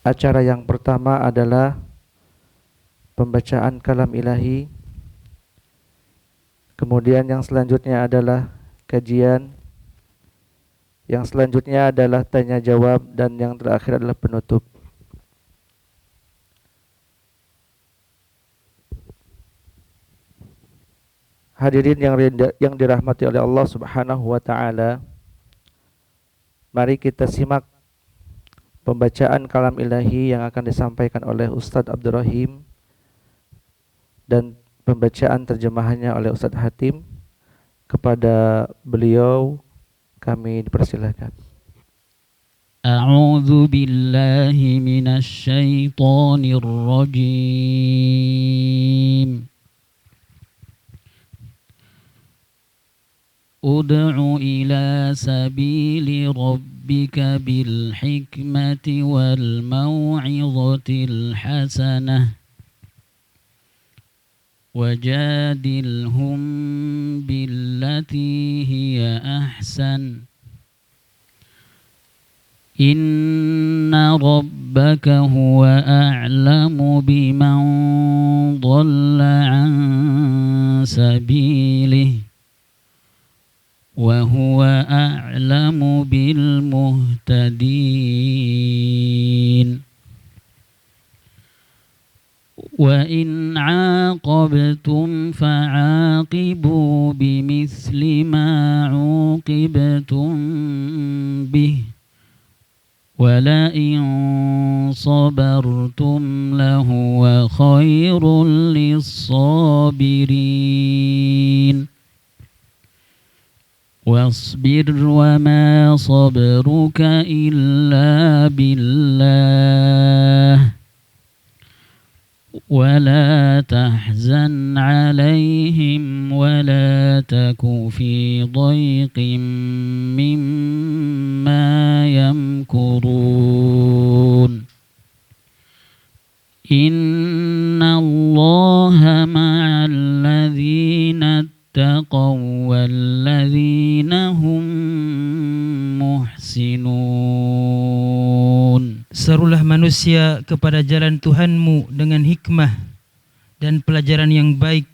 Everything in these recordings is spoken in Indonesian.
Acara yang pertama adalah pembacaan kalam ilahi. Kemudian yang selanjutnya adalah kajian. Yang selanjutnya adalah tanya jawab, dan yang terakhir adalah penutup. Hadirin yang dirahmati oleh Allah Subhanahu wa taala, mari kita simak pembacaan kalam ilahi yang akan disampaikan oleh Ustadz Abdul Rahim dan pembacaan terjemahannya oleh Ustadz Hatim. Kepada beliau kami dipersilakan. A'udzu billahi minasy syaithanir rajim. Ud'u ila sabili rabbika bil hikmati wal mau'izatil hasanah wajadilhum billati hiya ahsan. Inna rabbaka huwa a'lamu biman dhalla an sabilihi wa huwa a'lamu bil muhtadin. Wa in 'aqabtum fa'aqibu bimithli ma 'uqibtum bih wa la in sabartum lahuwa khairul lis-sabirin. Wasbir wa ma sabruka illa billah wa la tahzan alaihim wa la taku fi dhayqin mimma yamkurun. Inna Allaha ma'al ladzina taqaw walladzina hum muhsinun. Serulah manusia kepada jalan Tuhanmu dengan hikmah dan pelajaran yang baik,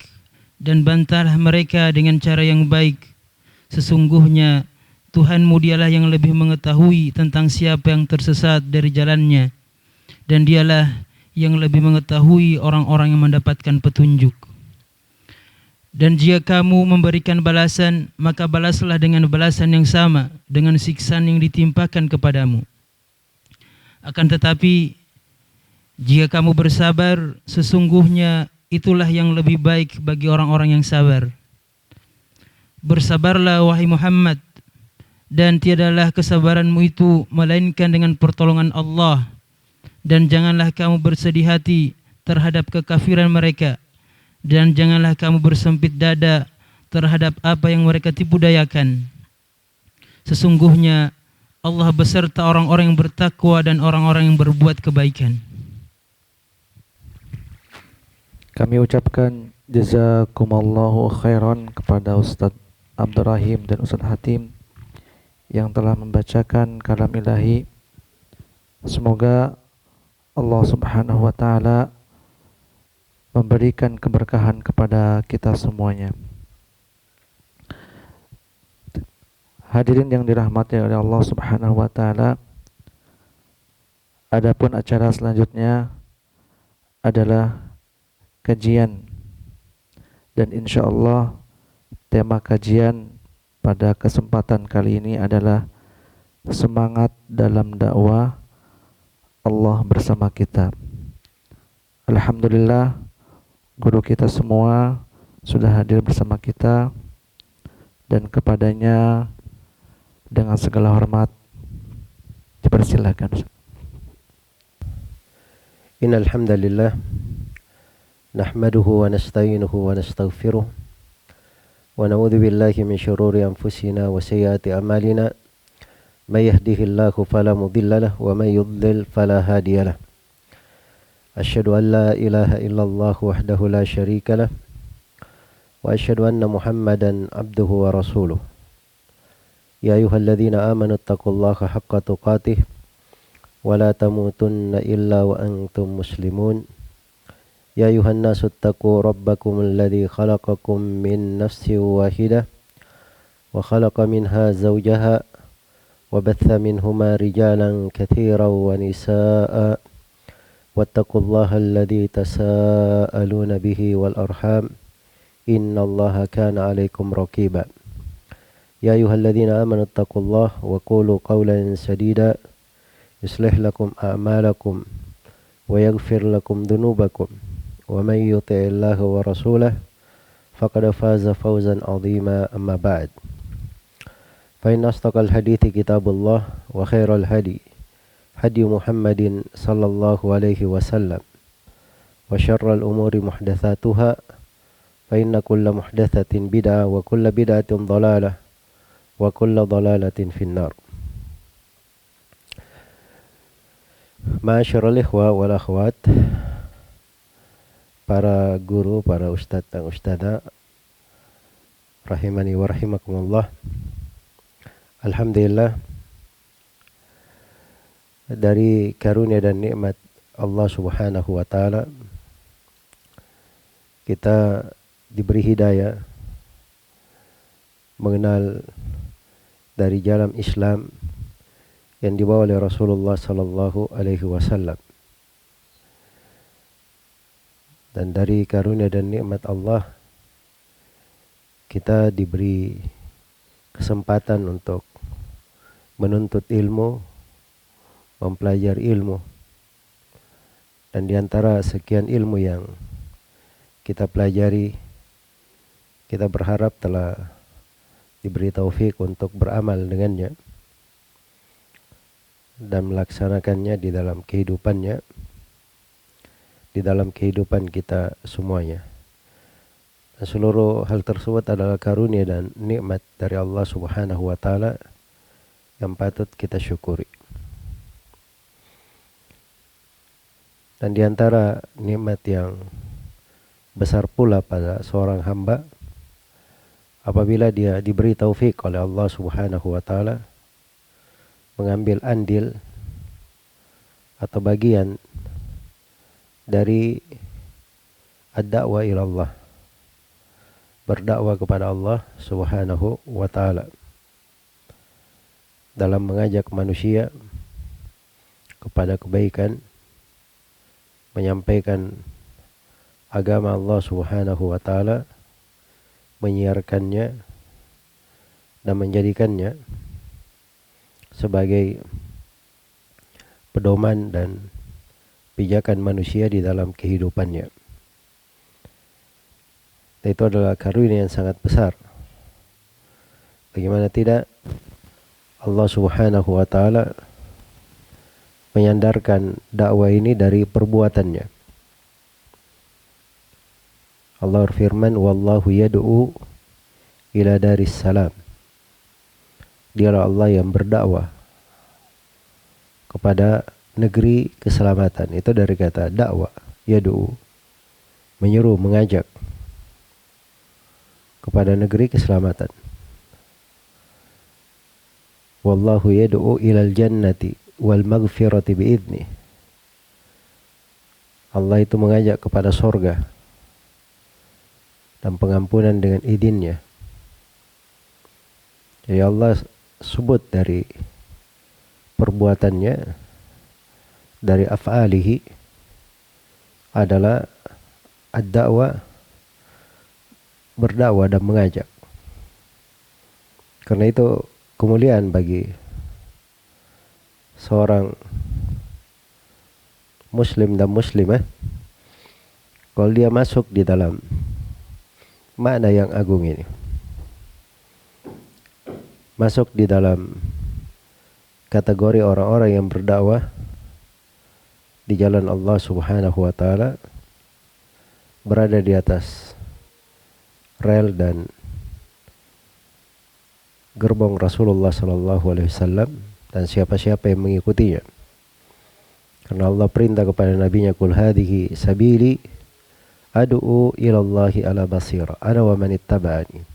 dan bantalah mereka dengan cara yang baik. Sesungguhnya Tuhanmu dialah yang lebih mengetahui tentang siapa yang tersesat dari jalannya, dan dialah yang lebih mengetahui orang-orang yang mendapatkan petunjuk. Dan jika kamu memberikan balasan, maka balaslah dengan balasan yang sama dengan siksaan yang ditimpakan kepadamu. Akan tetapi jika kamu bersabar, sesungguhnya itulah yang lebih baik bagi orang-orang yang sabar. Bersabarlah wahai Muhammad, dan tiadalah kesabaranmu itu melainkan dengan pertolongan Allah, dan janganlah kamu bersedih hati terhadap kekafiran mereka, dan janganlah kamu bersempit dada terhadap apa yang mereka tipu dayakan. Sesungguhnya Allah beserta orang-orang yang bertakwa dan orang-orang yang berbuat kebaikan. Kami ucapkan jazakumallahu khairan kepada Ustadz Abdul Rahim dan Ustadz Hatim yang telah membacakan kalam ilahi. Semoga Allah Subhanahu wa taala memberikan keberkahan kepada kita semuanya. Hadirin yang dirahmati oleh Allah Subhanahu wa taala, adapun acara selanjutnya adalah kajian, dan insyaallah tema kajian pada kesempatan kali ini adalah semangat dalam dakwah, Allah bersama kita. Alhamdulillah, guru kita semua sudah hadir bersama kita, dan kepadanya dengan segala hormat dipersilakan. Innal hamdalillah nahmaduhu wa nasta'inuhu wa nastaghfiruh wa na'udzu billahi min shururi anfusina wa sayyiati a'malina. May yahdihillahu fala mudilla lahu wa may yudlil fala hadiya lahu. Asyhadu an la ilaha illallah wahdahu la syarika lahu wa asyhadu anna Muhammadan abduhu wa rasuluh. Ya ayyuhalladzina amanu taqullaha haqqa tuqatih ولا تموتن إلا وأنتم مسلمون يا أيها الناس اتقوا ربكم الذي خلقكم من نفس واحدة وخلق منها زوجها وبث منهما رجالا كثيرا ونساء واتقوا الله الذي تساءلون به والأرحام إن الله كان عليكم رقيبا يا أيها الذين آمنوا اتقوا الله وقولوا قولا سديدا يصلح لكم أعمالكم ويغفر لكم ذنوبكم ومن يطع الله ورسوله فقد فاز فوزا عظيما أما بعد فإن أصدق الحديث كتاب الله وخير الهدي هدي محمد صلى الله عليه وسلم وشر الأمور محدثاتها فإن كل محدثة بدعة وكل بدعة ضلالة وكل ضلالة في النار. Ma'asyiral ikhwa wal akhwat, para guru, para ustadz dan ustadzah rahimani wa rahimakumullah. Alhamdulillah, dari karunia dan nikmat Allah Subhanahu wa taala kita diberi hidayah mengenal dari jalan Islam yang dibawa oleh Rasulullah sallallahu alaihi wasallam. Dan dari karunia dan nikmat Allah kita diberi kesempatan untuk menuntut ilmu, mempelajari ilmu. Dan di antara sekian ilmu yang kita pelajari, kita berharap telah diberi taufik untuk beramal dengannya dan melaksanakannya di dalam kehidupannya, di dalam kehidupan kita semuanya. Dan seluruh hal tersebut adalah karunia dan nikmat dari Allah Subhanahu wa taala yang patut kita syukuri. Dan di antara nikmat yang besar pula pada seorang hamba apabila dia diberi taufik oleh Allah Subhanahu wa taala mengambil andil atau bagian dari ad-da'wah ila Allah, berdakwah kepada Allah Subhanahu wa taala dalam mengajak manusia kepada kebaikan, menyampaikan agama Allah Subhanahu wa taala, menyiarkannya dan menjadikannya sebagai pedoman dan pijakan manusia di dalam kehidupannya. Itu adalah karunia yang sangat besar. Bagaimana tidak Allah Subhanahu wa taala menyandarkan dakwah ini dari perbuatannya. Allah berfirman, wallahu yad'u ila daris salam. Dialah Allah yang berdakwah kepada negeri keselamatan. Itu dari kata dakwah, yad'u, menyeru, mengajak kepada negeri keselamatan. Wallahu yad'u ilal jannati wal maghfirati bi'idnih. Allah itu mengajak kepada sorga dan pengampunan dengan idinnya. Jadi Allah sebut dari perbuatannya, dari af'alihi adalah ad-da'wah, berdakwah dan mengajak. Karena itu kemuliaan bagi seorang muslim dan muslimah kalau dia masuk di dalam makna yang agung ini, masuk di dalam kategori orang-orang yang berdakwah di jalan Allah Subhanahu wa taala, berada di atas rel dan gerbong Rasulullah sallallahu alaihi wasallam dan siapa-siapa yang mengikutinya. Karena Allah perintah kepada nabinya, qul hadhihi sabili ad'u ila Allahi ala basira ana wa man ittaba'ani.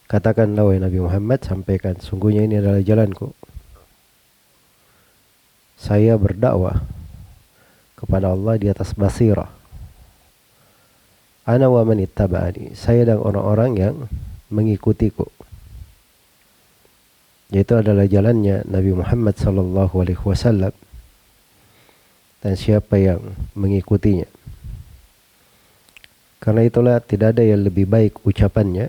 Katakanlah wahai Nabi Muhammad, sampaikan, sungguhnya ini adalah jalanku. saya berdakwah kepada Allah di atas basirah. Ana wa man ittaba'ani, saya dan orang-orang yang mengikutiku. Yaitu adalah jalannya Nabi Muhammad sallallahu alaihi wasallam dan siapa yang mengikutinya. Karena itulah tidak ada yang lebih baik ucapannya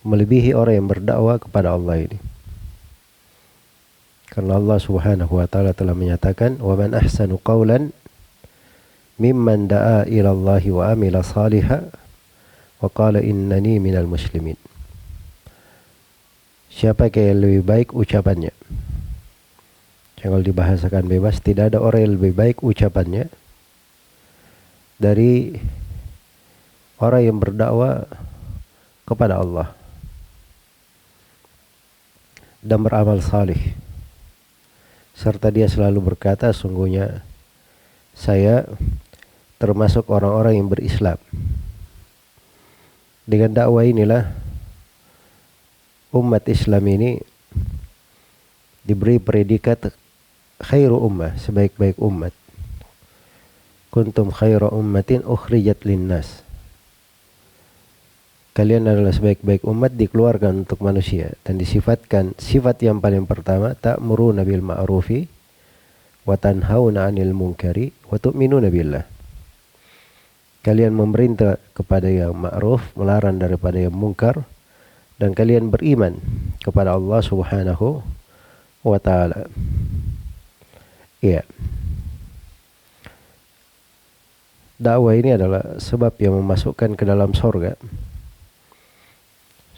melebihi orang yang berdakwah kepada Allah ini. Karena Allah Subhanahu wa taala telah menyatakan, "Wa man ahsanu qawlan mimman da'a ila Allah wa amila salihan wa qala innani minal muslimin." Siapa yang lebih baik ucapannya? Kalau dibahasakan bebas, tidak ada orang yang lebih baik ucapannya dari orang yang berdakwah kepada Allah dan beramal salih, serta dia selalu berkata, sungguhnya saya termasuk orang-orang yang berislam. Dengan dakwah inilah umat Islam ini diberi predikat khairu ummah, sebaik-baik umat. Kuntum khairu ummatin ukhrijat linnas. Kalian adalah sebaik-baik umat dikeluarkan untuk manusia, dan disifatkan sifat yang paling pertama, ta'muruna bil ma'rufi wa tanhauna 'anil munkari wa tu'minuna billah. Kalian memerintah kepada yang ma'ruf, melarang daripada yang munkar, dan kalian beriman kepada Allah Subhanahu wa taala. Iya. Dakwah ini adalah sebab yang memasukkan ke dalam sorga.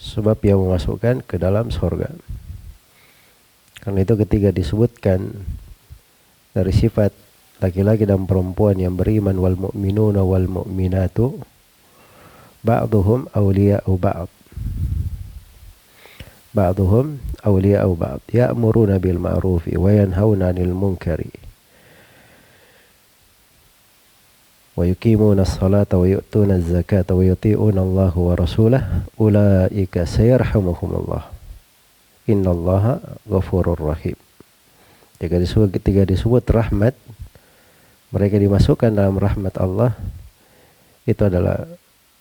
Sebab yang memasukkan ke dalam sorga. Karena itu ketika disebutkan dari sifat laki-laki dan perempuan yang beriman, wal mu'minuna wal mu'minatu ba'duhum awliya'u ba'd. Ba'duhum awliya'u ba'd. Ya'muruna bil ma'rufi wa yanhauna 'anil munkari wa yuqimuna as-salata wa yu'tuna az-zakata wa yuti'una Allah wa rasulahu ulaika sayarhamuhumullah innallaha ghafurur rahim. Ketika disebut rahmat, mereka dimasukkan dalam rahmat Allah, itu adalah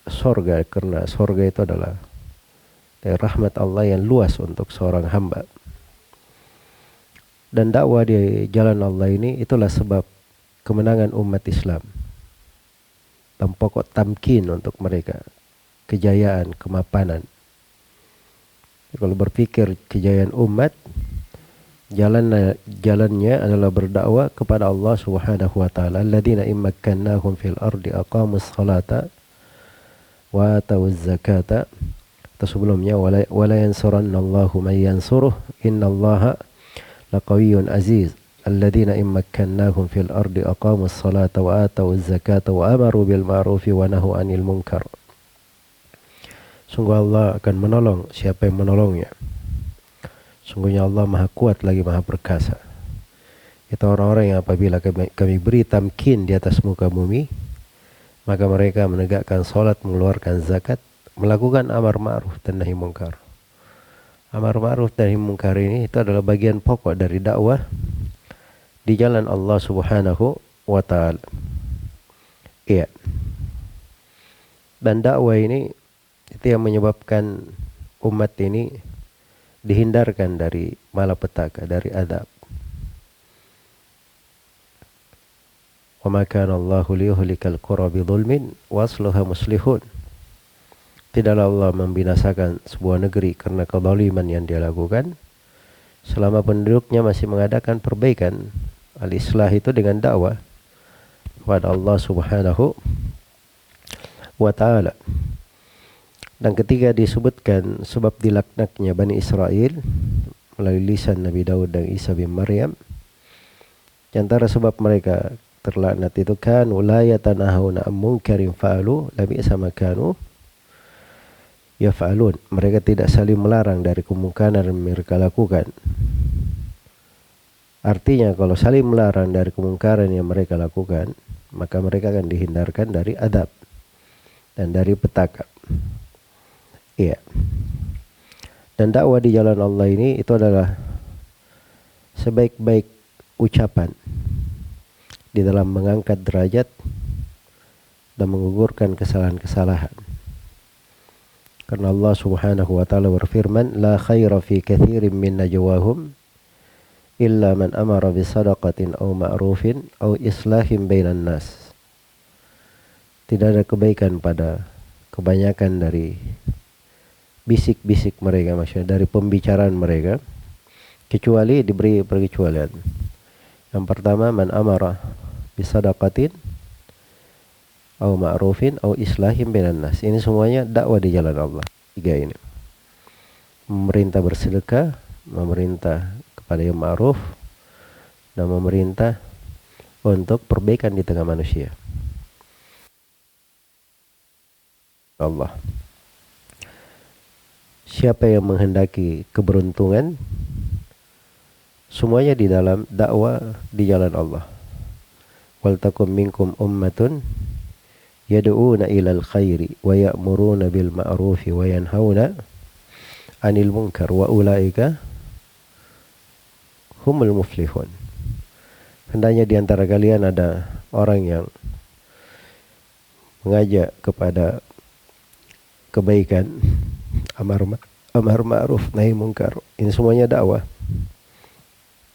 sorga, karena sorga itu adalah dari rahmat Allah yang luas untuk seorang hamba. Dan dakwah di jalan Allah ini itulah sebab kemenangan umat Islam dan pokok tamkin untuk mereka, kejayaan, kemapanan. Kalau berpikir kejayaan umat, jalannya adalah berdakwah kepada Allah Subhanahu wa taala. Alladzina immakkannahum fil ardi aqamus salata wa atawuz zakata. Atau sebelumnya, wala yansurannallahu man yansuruh innallaha laqawiyyun aziz. Alladzina immakkannahum fil ardi aqamus salata wa atawuz zakata wa amaru bil ma'rufi wa nahu 'anil munkar. Sungguh Allah akan menolong siapa yang menolongnya. Sungguhnya Allah maha kuat lagi maha perkasa. Itu orang-orang yang apabila kami beri tamkin di atas muka bumi, maka mereka menegakkan salat, mengeluarkan zakat, melakukan amar ma'ruf dan nahi munkar. Amar ma'ruf dan nahi munkar ini itu adalah bagian pokok dari dakwah di jalan Allah Subhanahu wa taala. Iya. Dan dakwah ini itu yang menyebabkan umat ini dihindarkan dari malapetaka, dari azab. Wa ma kana Allahu liyuhlikal qura bidzulmin wa asluha muslihun. Tidaklah Allah membinasakan sebuah negeri karena kezaliman yang dia lakukan selama penduduknya masih mengadakan perbaikan. Al-islah itu dengan dakwah kepada Allah Subhanahu wa taala. Dan ketika disebutkan sebab dilaknatnya Bani Israel melalui lisan Nabi Daud dan Isa bin Maryam, di antara sebab mereka terlaknat itu kan la yatanahuna am munkarin fa'alu labi'sa ma kanu yaf'alun. Mereka tidak saling melarang dari kemungkaran yang mereka lakukan. Artinya kalau saling melarang dari kemungkaran yang mereka lakukan, maka mereka akan dihindarkan dari adab dan dari petaka. Iya. Dan dakwah di jalan Allah ini itu adalah sebaik-baik ucapan, di dalam mengangkat derajat dan menggugurkan kesalahan-kesalahan. Karena Allah Subhanahu wa taala berfirman, "La khaira fi katsirin min najwahum illa man amara bi sadaqatin aw ma'rufin aw islahin bainan nas." Tidak ada kebaikan pada kebanyakan dari bisik-bisik mereka, maksudnya dari pembicaraan mereka, kecuali diberi perkecualian. Yang pertama, man amara bisadaqatin au ma'rufin au islahin bainan nas. Ini semuanya dakwah di jalan Allah. Tiga ini. Memerintah bersedekah, memerintah kepada yang ma'ruf, dan memerintah untuk perbaikan di tengah manusia. Allah. Siapa yang menghendaki keberuntungan, semuanya di dalam dakwah di jalan Allah. Wal takum minkum ummatun yad'una ilal khairi wa ya'muruna bil ma'rufi wa yanhauna 'anil munkar wa ulaika humul muflihun. Hendaknya di antara kalian ada orang yang mengajak kepada kebaikan, amar ma'ruf nahi munkar. Ini semuanya dakwah.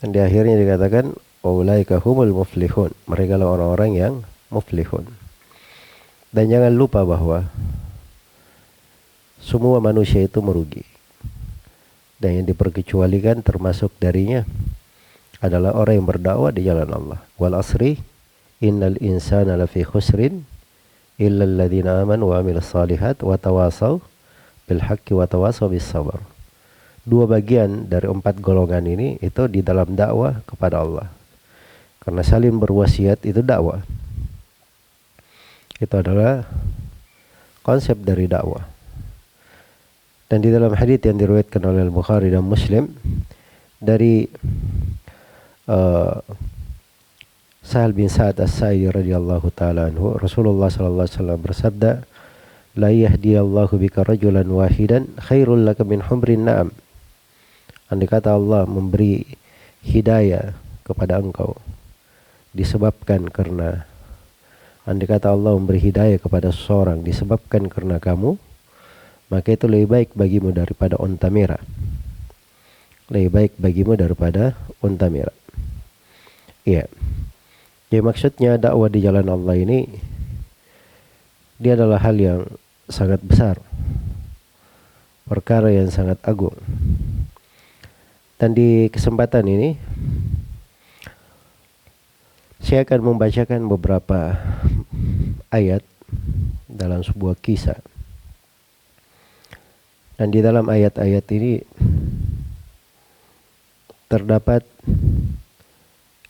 Dan di akhirnya dikatakan ulaika humul muflihun. Mereka lah orang-orang yang muflihun. Dan jangan lupa bahwa semua manusia itu merugi. Dan yang diperkecualikan termasuk darinya adalah orang yang berdakwah di jalan Allah. Wal asri innal insana lafi khusrin illa alladhina amanu wa amilus salihat wa tawasaw bil haqqi wa tawasaw bis sabr. Dua bagian dari 4 golongan ini itu di dalam dakwah kepada Allah. Karena saling berwasiat itu dakwah. Itu adalah konsep dari dakwah. Dan di dalam hadits yang diriwayatkan oleh Al-Bukhari dan Muslim dari Sahal bin Sa'ad As-Sa'idi radhiyallahu taala anhu, Rasulullah sallallahu alaihi wasallam bersabda, "La yahdiyallahu bika rajulan wahidan khairul laka min humrin na'am." Andai kata Allah memberi hidayah kepada engkau disebabkan karena andai kata Allah memberi hidayah kepada seseorang disebabkan karena kamu, maka itu lebih baik bagimu daripada unta merah. Lebih baik bagimu daripada unta merah. Iya. Jadi maksudnya dakwah di jalan Allah ini dia adalah hal yang sangat besar. Perkara yang sangat agung. Dan di kesempatan ini saya akan membacakan beberapa ayat dalam sebuah kisah. Dan di dalam ayat-ayat ini terdapat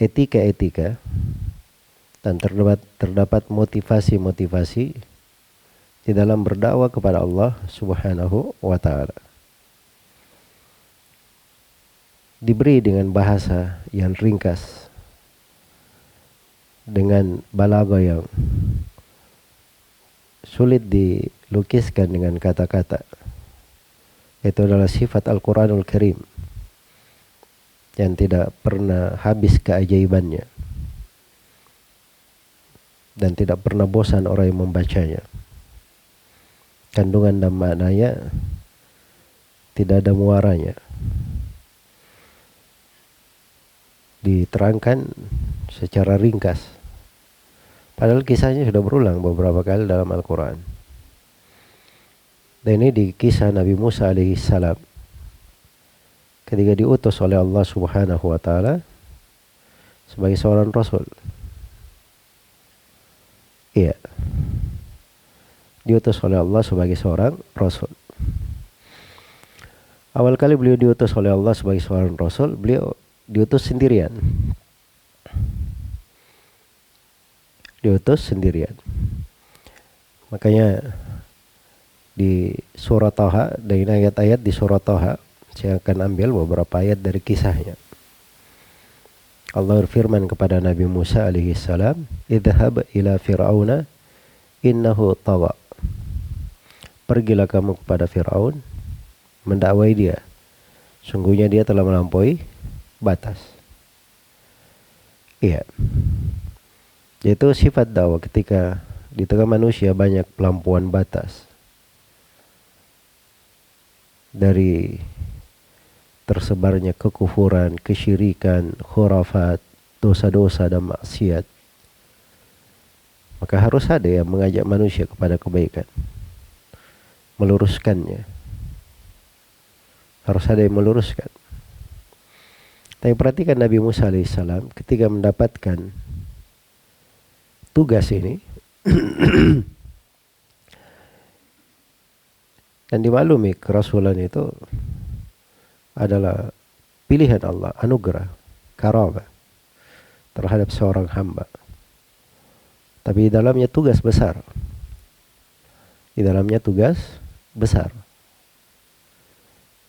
etika-etika dan terdapat motivasi-motivasi di dalam berdakwah kepada Allah Subhanahu wa taala. Diberi dengan bahasa yang ringkas, dengan balaghah yang sulit dilukiskan dengan kata-kata. Itu adalah sifat Al-Quranul Karim yang tidak pernah habis keajaibannya dan tidak pernah bosan orang yang membacanya. Kandungan dan maknanya tidak ada muaranya. Diterangkan secara ringkas. Padahal kisahnya sudah berulang beberapa kali dalam Al-Quran. Dan ini di kisah Nabi Musa alaihissalam ketika diutus oleh Allah Subhanahu wa taala sebagai seorang rasul. Iya. Diutus oleh Allah sebagai seorang rasul. Awal kali beliau diutus oleh Allah sebagai seorang rasul, beliau diutus sendirian. Diutus sendirian. Makanya di surah Thaha, dari ayat-ayat di surah Thaha, saya akan ambil beberapa ayat dari kisahnya. Allah berfirman kepada Nabi Musa alaihi salam, "Idhhab ila fir'auna innahu tagha." Pergilah kamu kepada Firaun, mendakwai dia. Sungguhnya dia telah melampaui batas. Iya. Yaitu sifat dakwah ketika di tengah manusia banyak pelampauan batas dari tersebarnya kekufuran, kesyirikan, khurafat, dosa-dosa dan maksiat. Maka harus ada yang mengajak manusia kepada kebaikan, meluruskannya. Harus ada yang meluruskan. Tapi perhatikan Nabi Musa alaihissalam ketika mendapatkan tugas ini dan dimaklumi kerasulan itu adalah pilihan Allah, anugerah, karamah terhadap seorang hamba. Tapi di dalamnya tugas besar. Di dalamnya tugas besar.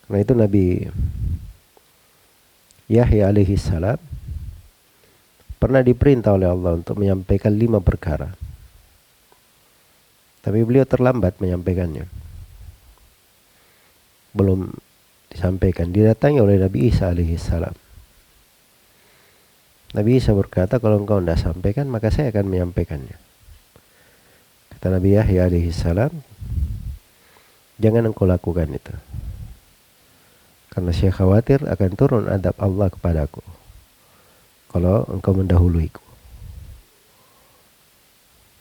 Karena itu Nabi Yahya alaihi salam pernah diperintah oleh Allah untuk menyampaikan 5 perkara. Tapi beliau terlambat menyampaikannya. Belum disampaikan. Didatangi oleh Nabi Isa alaihi salam. Nabi Isa berkata, kalau engkau tidak sampaikan, maka saya akan menyampaikannya. Kata Nabi Yahya alaihi salam, jangan engkau lakukan itu. Karena saya khawatir akan turun adab Allah kepadaku kalau engkau mendahuluiku.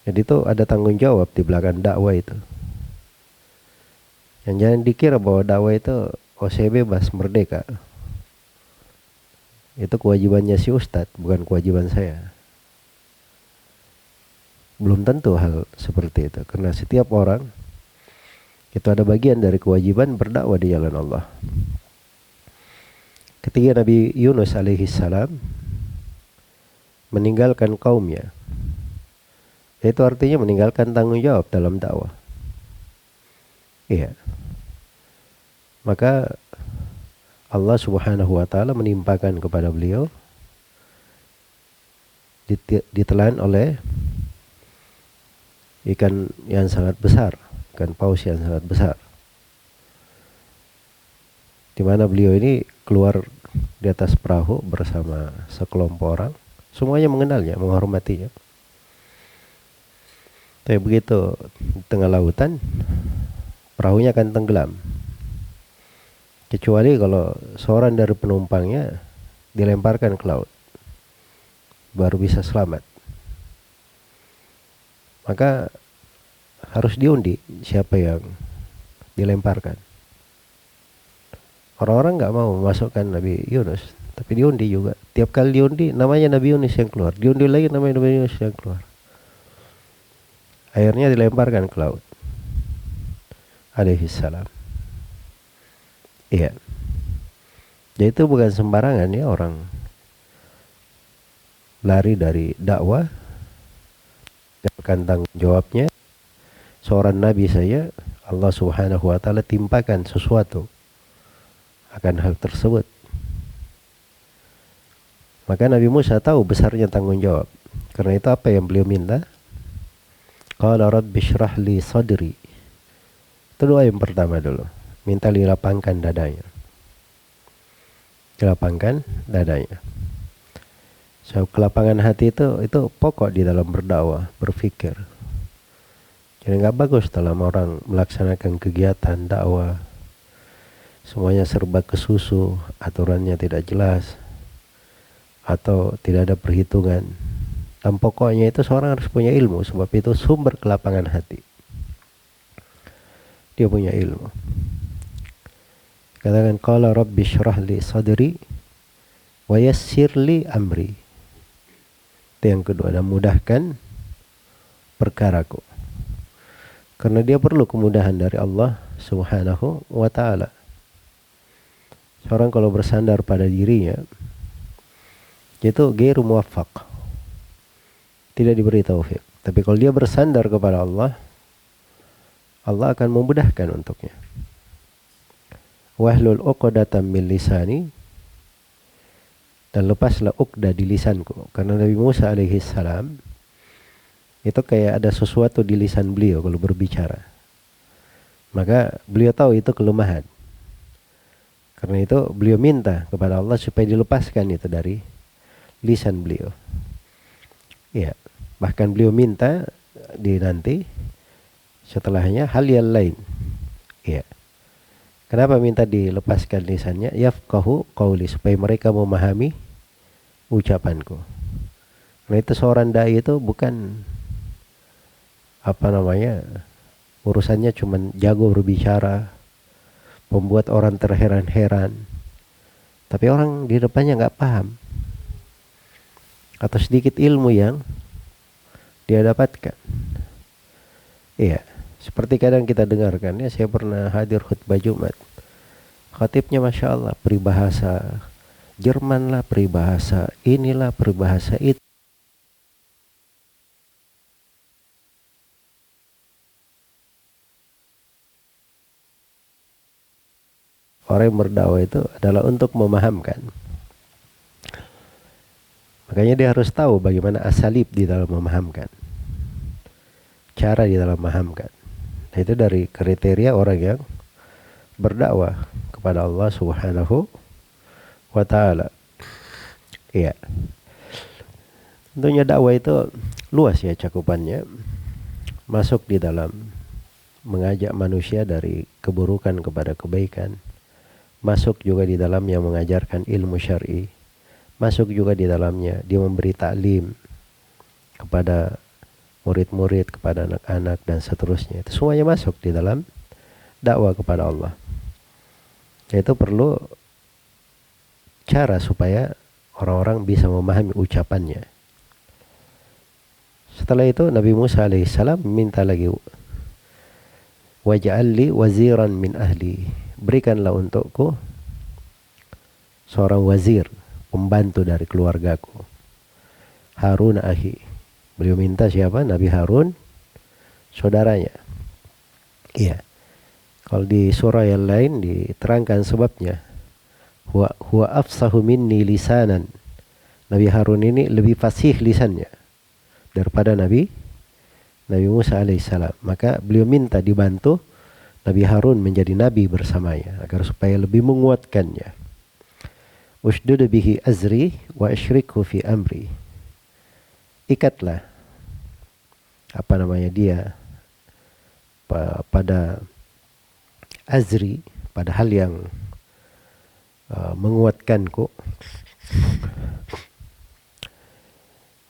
Jadi itu ada tanggung jawab di belakang dakwah itu. Yang jangan dikira bahwa dakwah itu saya bebas, merdeka. Itu kewajibannya si ustadz, bukan kewajiban saya. Belum tentu hal seperti itu. Karena setiap orang itu ada bagian dari kewajiban berdakwah di jalan Allah. Ketika Nabi Yunus alaihi salam meninggalkan kaumnya, itu artinya meninggalkan tanggung jawab dalam dakwah. Iya. Maka Allah subhanahu wa ta'ala menimpakan kepada beliau ditelan oleh ikan yang sangat besar, ikan paus yang sangat besar, di mana beliau ini keluar di atas perahu bersama sekelompok orang, semuanya mengenalnya, menghormatinya. Tapi begitu di tengah lautan, perahunya akan tenggelam, kecuali kalau seorang dari penumpangnya dilemparkan ke laut, baru bisa selamat. Maka harus diundi siapa yang dilemparkan. Orang-orang nggak mau memasukkan Nabi Yunus, tapi diundi juga. Tiap kali diundi, namanya Nabi Yunus yang keluar. Diundi lagi, namanya Nabi Yunus yang keluar. Akhirnya dilemparkan ke laut. Alaihi salam. Iya. Jadi itu bukan sembarangan ya orang lari dari dakwah, tanggung jawabnya. Seorang Nabi saja Allah subhanahu wa ta'ala timpakan sesuatu akan hal tersebut. Maka Nabi Musa tahu besarnya tanggung jawab. Karena itu apa yang beliau minta? Qala rabbi shrah li sadri. Itu doa yang pertama dulu. Minta dilapangkan dadanya. Dilapangkan dadanya. So, kelapangan hati itu pokok di dalam berdakwah, berpikir. Jadi nggak bagus dalam orang melaksanakan kegiatan dakwah semuanya serba kesusu, aturannya tidak jelas, atau tidak ada perhitungan. Dan pokoknya itu seorang harus punya ilmu, sebab itu sumber kelapangan hati. Dia punya ilmu. Katakan qala rabbi shrah li sadri wa yassir li amri. Itu yang kedua, dan mudahkan perkaraku. Karena dia perlu kemudahan dari Allah subhanahu wa ta'ala. Seorang kalau bersandar pada dirinya, itu ghairu muwaffaq, tidak diberi taufik. Tapi kalau dia bersandar kepada Allah, Allah akan memudahkan untuknya. Wahlul uqdatan min lisani, dan lepaslah uqdah di lisanku. Karena Nabi Musa alaihi salam itu kayak ada sesuatu di lisan beliau kalau berbicara. Maka beliau tahu itu kelemahan. Karena itu beliau minta kepada Allah supaya dilepaskan itu dari lisan beliau. Ya, bahkan beliau minta di nanti setelahnya hal yang lain. Ya. Kenapa minta dilepaskan lisannya? Yafqahu qauli, supaya mereka memahami ucapanku. Nah itu seorang dai itu bukan urusannya cuman jago berbicara, membuat orang terheran-heran, tapi orang di depannya nggak paham atau sedikit ilmu yang dia dapatkan. Iya, seperti kadang kita dengarkan ya, saya pernah hadir khutbah Jumat, khatibnya Masya Allah peribahasa Jerman lah, peribahasa inilah, peribahasa itu. Orang yang berdakwah itu adalah untuk memahamkan. Makanya dia harus tahu bagaimana asalib di dalam memahamkan, cara di dalam memahamkan. Nah, itu dari kriteria orang yang berdakwah kepada Allah Subhanahu wa ta'ala. Iya. Tentunya dakwah itu luas ya cakupannya. Masuk di dalam mengajak manusia dari keburukan kepada kebaikan. Masuk juga di dalamnya mengajarkan ilmu syar'i. Masuk juga di dalamnya dia memberi taklim kepada murid-murid, kepada anak-anak dan seterusnya. Itu semuanya masuk di dalam dakwah kepada Allah. Itu perlu cara supaya orang-orang bisa memahami ucapannya. Setelah itu Nabi Musa alaihissalam minta lagi, waj'alli waziran min ahli, berikanlah untukku seorang wazir, pembantu dari keluargaku, Harun akhi. Beliau minta siapa? Nabi Harun, saudaranya. Iya. Kalau di surah yang lain diterangkan sebabnya. Huwa afsahu minni lisanan. Nabi Harun ini lebih fasih lisannya daripada Nabi Musa alaihissalam. Maka beliau minta dibantu Nabi Harun menjadi nabi bersamanya agar supaya lebih menguatkannya. Ushdud bihi azri wa asyrikhu fi amri. Ikatlah dia pada azri, pada hal yang menguatkanku.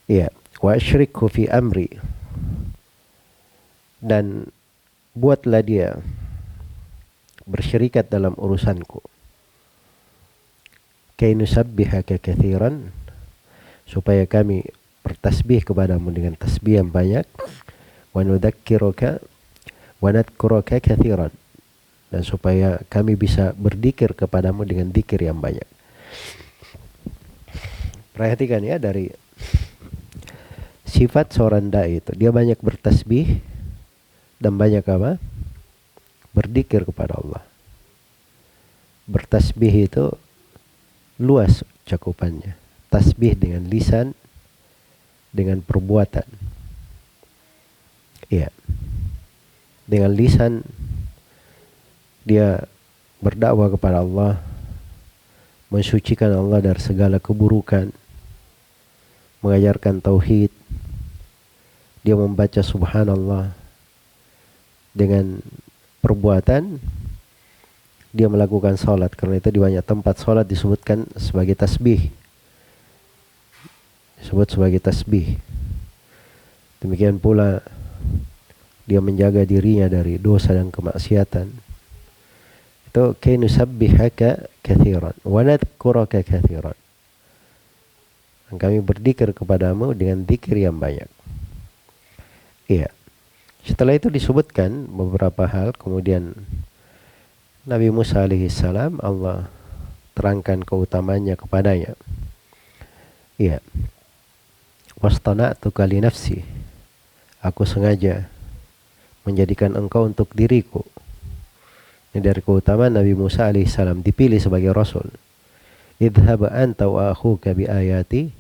Ya, wa asyrikhu fi amri, dan buatlah dia bersyirikat dalam urusanku. Kay nusabbihaka katsiran, supaya kami bertasbih kepadamu dengan tasbih yang banyak. Wa nudzakkiraka wa nadhkuraka katsiran, dan supaya kami bisa berzikir kepadamu dengan zikir yang banyak. Perhatikan ya, dari sifat seorang dai itu dia banyak bertasbih dan banyak apa? Berzikir kepada Allah. Bertasbih itu luas cakupannya. Tasbih dengan lisan, dengan perbuatan. Iya. Dengan lisan dia berdakwah kepada Allah, mensucikan Allah dari segala keburukan, mengajarkan tauhid. Dia membaca subhanallah. Dengan perbuatan dia melakukan salat, karena itu di banyak tempat salat disebutkan sebagai tasbih. Disebut sebagai tasbih. Demikian pula dia menjaga dirinya dari dosa dan kemaksiatan. Itu kay nusabbihaka katsiran wa nadhkuraka katsiran. Kami berzikir kepadamu dengan zikir yang banyak. Iya. Setelah itu disebutkan beberapa hal, kemudian Nabi Musa alaihissalam Allah terangkan keutamanya kepadanya. Iya. Wastana'tuka li nafsi, aku sengaja menjadikan engkau untuk diriku. Ini dari keutamaan Nabi Musa alaihissalam dipilih sebagai rasul. Idhhab anta wa akhuka bi ayati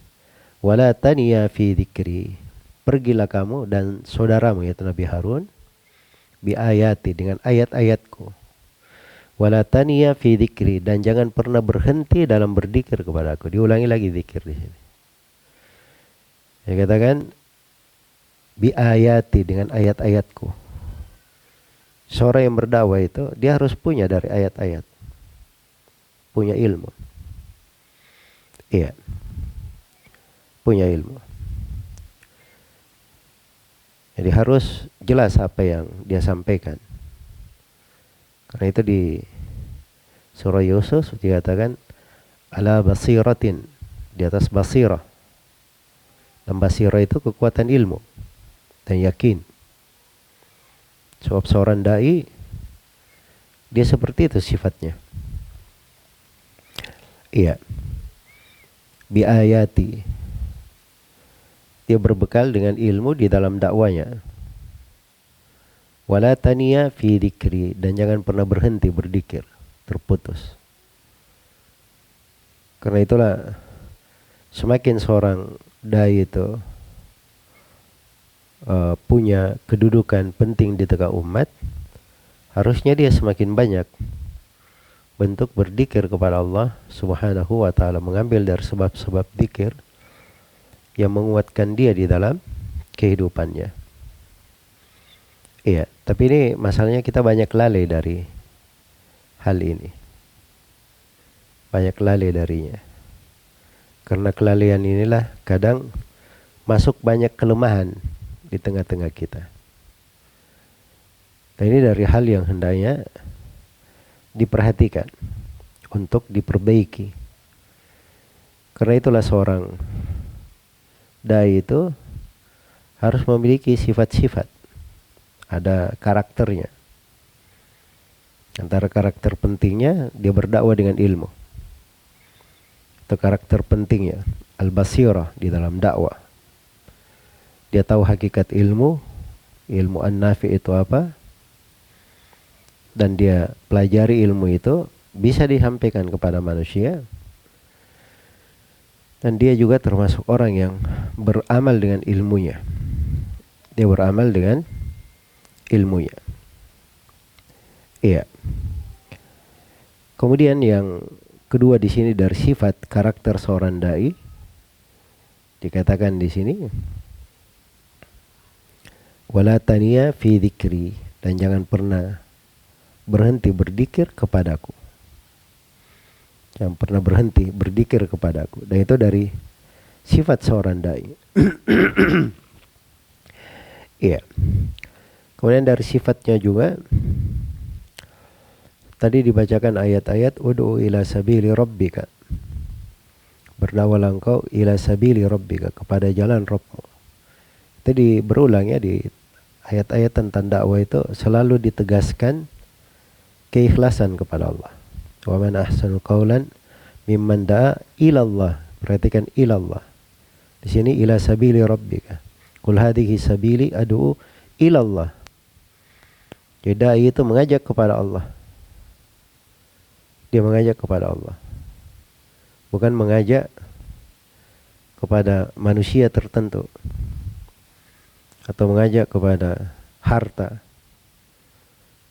wa la taniya fi dzikri. Pergilah kamu dan saudaramu yaitu Nabi Harun bi ayati, dengan ayat-ayatku. Wala taniya fi dzikri, dan jangan pernah berhenti dalam berzikir kepada aku. Diulangi lagi zikir di sini. Dia katakan biayati, dengan ayat-ayatku. Seorang yang berdakwah itu dia harus punya dari ayat-ayat, punya ilmu. Iya, punya ilmu. Jadi harus jelas apa yang dia sampaikan. Karena itu di surah Yusuf dikatakan ala basiratin, di atas basirah. Dan basirah itu kekuatan ilmu dan yakin. Sebab seorang dai dia seperti itu sifatnya. Iya. Biayati, dia berbekal dengan ilmu di dalam dakwanya. Wala taniya fi dzikri, dan jangan pernah berhenti berzikir, terputus. Karena itulah semakin seorang dai itu punya kedudukan penting di tengah umat, harusnya dia semakin banyak bentuk berzikir kepada Allah Subhanahu wa taala, mengambil dari sebab-sebab zikir yang menguatkan dia di dalam kehidupannya. Iya, tapi ini masalahnya kita banyak lalai dari hal ini. Banyak lalai darinya. Karena kelalaian inilah kadang masuk banyak kelemahan di tengah-tengah kita. Dan ini dari hal yang hendaknya diperhatikan untuk diperbaiki. Karena itulah seorang dai itu harus memiliki sifat-sifat, ada karakternya. Antara karakter pentingnya dia berdakwah dengan ilmu. Itu karakter pentingnya, al-basirah di dalam dakwah. Dia tahu hakikat ilmu an-nafi itu apa, dan dia pelajari ilmu itu bisa disampaikan kepada manusia. Dan dia juga termasuk orang yang beramal dengan ilmunya. Dia beramal dengan ilmunya. Iya. Kemudian yang kedua di sini dari sifat karakter seorang dai dikatakan di sini wala taniya fi dzikri, dan jangan pernah berhenti berzikir kepadaku. Jangan pernah berhenti berzikir kepadaku. Dan itu dari sifat seorang dai. Iya. Kemudian dari sifatnya juga tadi dibacakan ayat-ayat ud'u ila sabili rabbika. Berdakwahlah engkau ila sabili rabbika, kepada jalan Rabbmu. Itu berulang ya di ayat-ayat tentang dakwah itu selalu ditegaskan keikhlasan kepada Allah. Wa man ahsanu qawlan mimman da'a ila Allah. Perhatikan ila Allah. Di sini ila sabili rabbika. Qul hadhihi sabili ad'u ila Allah. Jadi dai itu mengajak kepada Allah. Dia mengajak kepada Allah. Bukan mengajak kepada manusia tertentu. Atau mengajak kepada harta,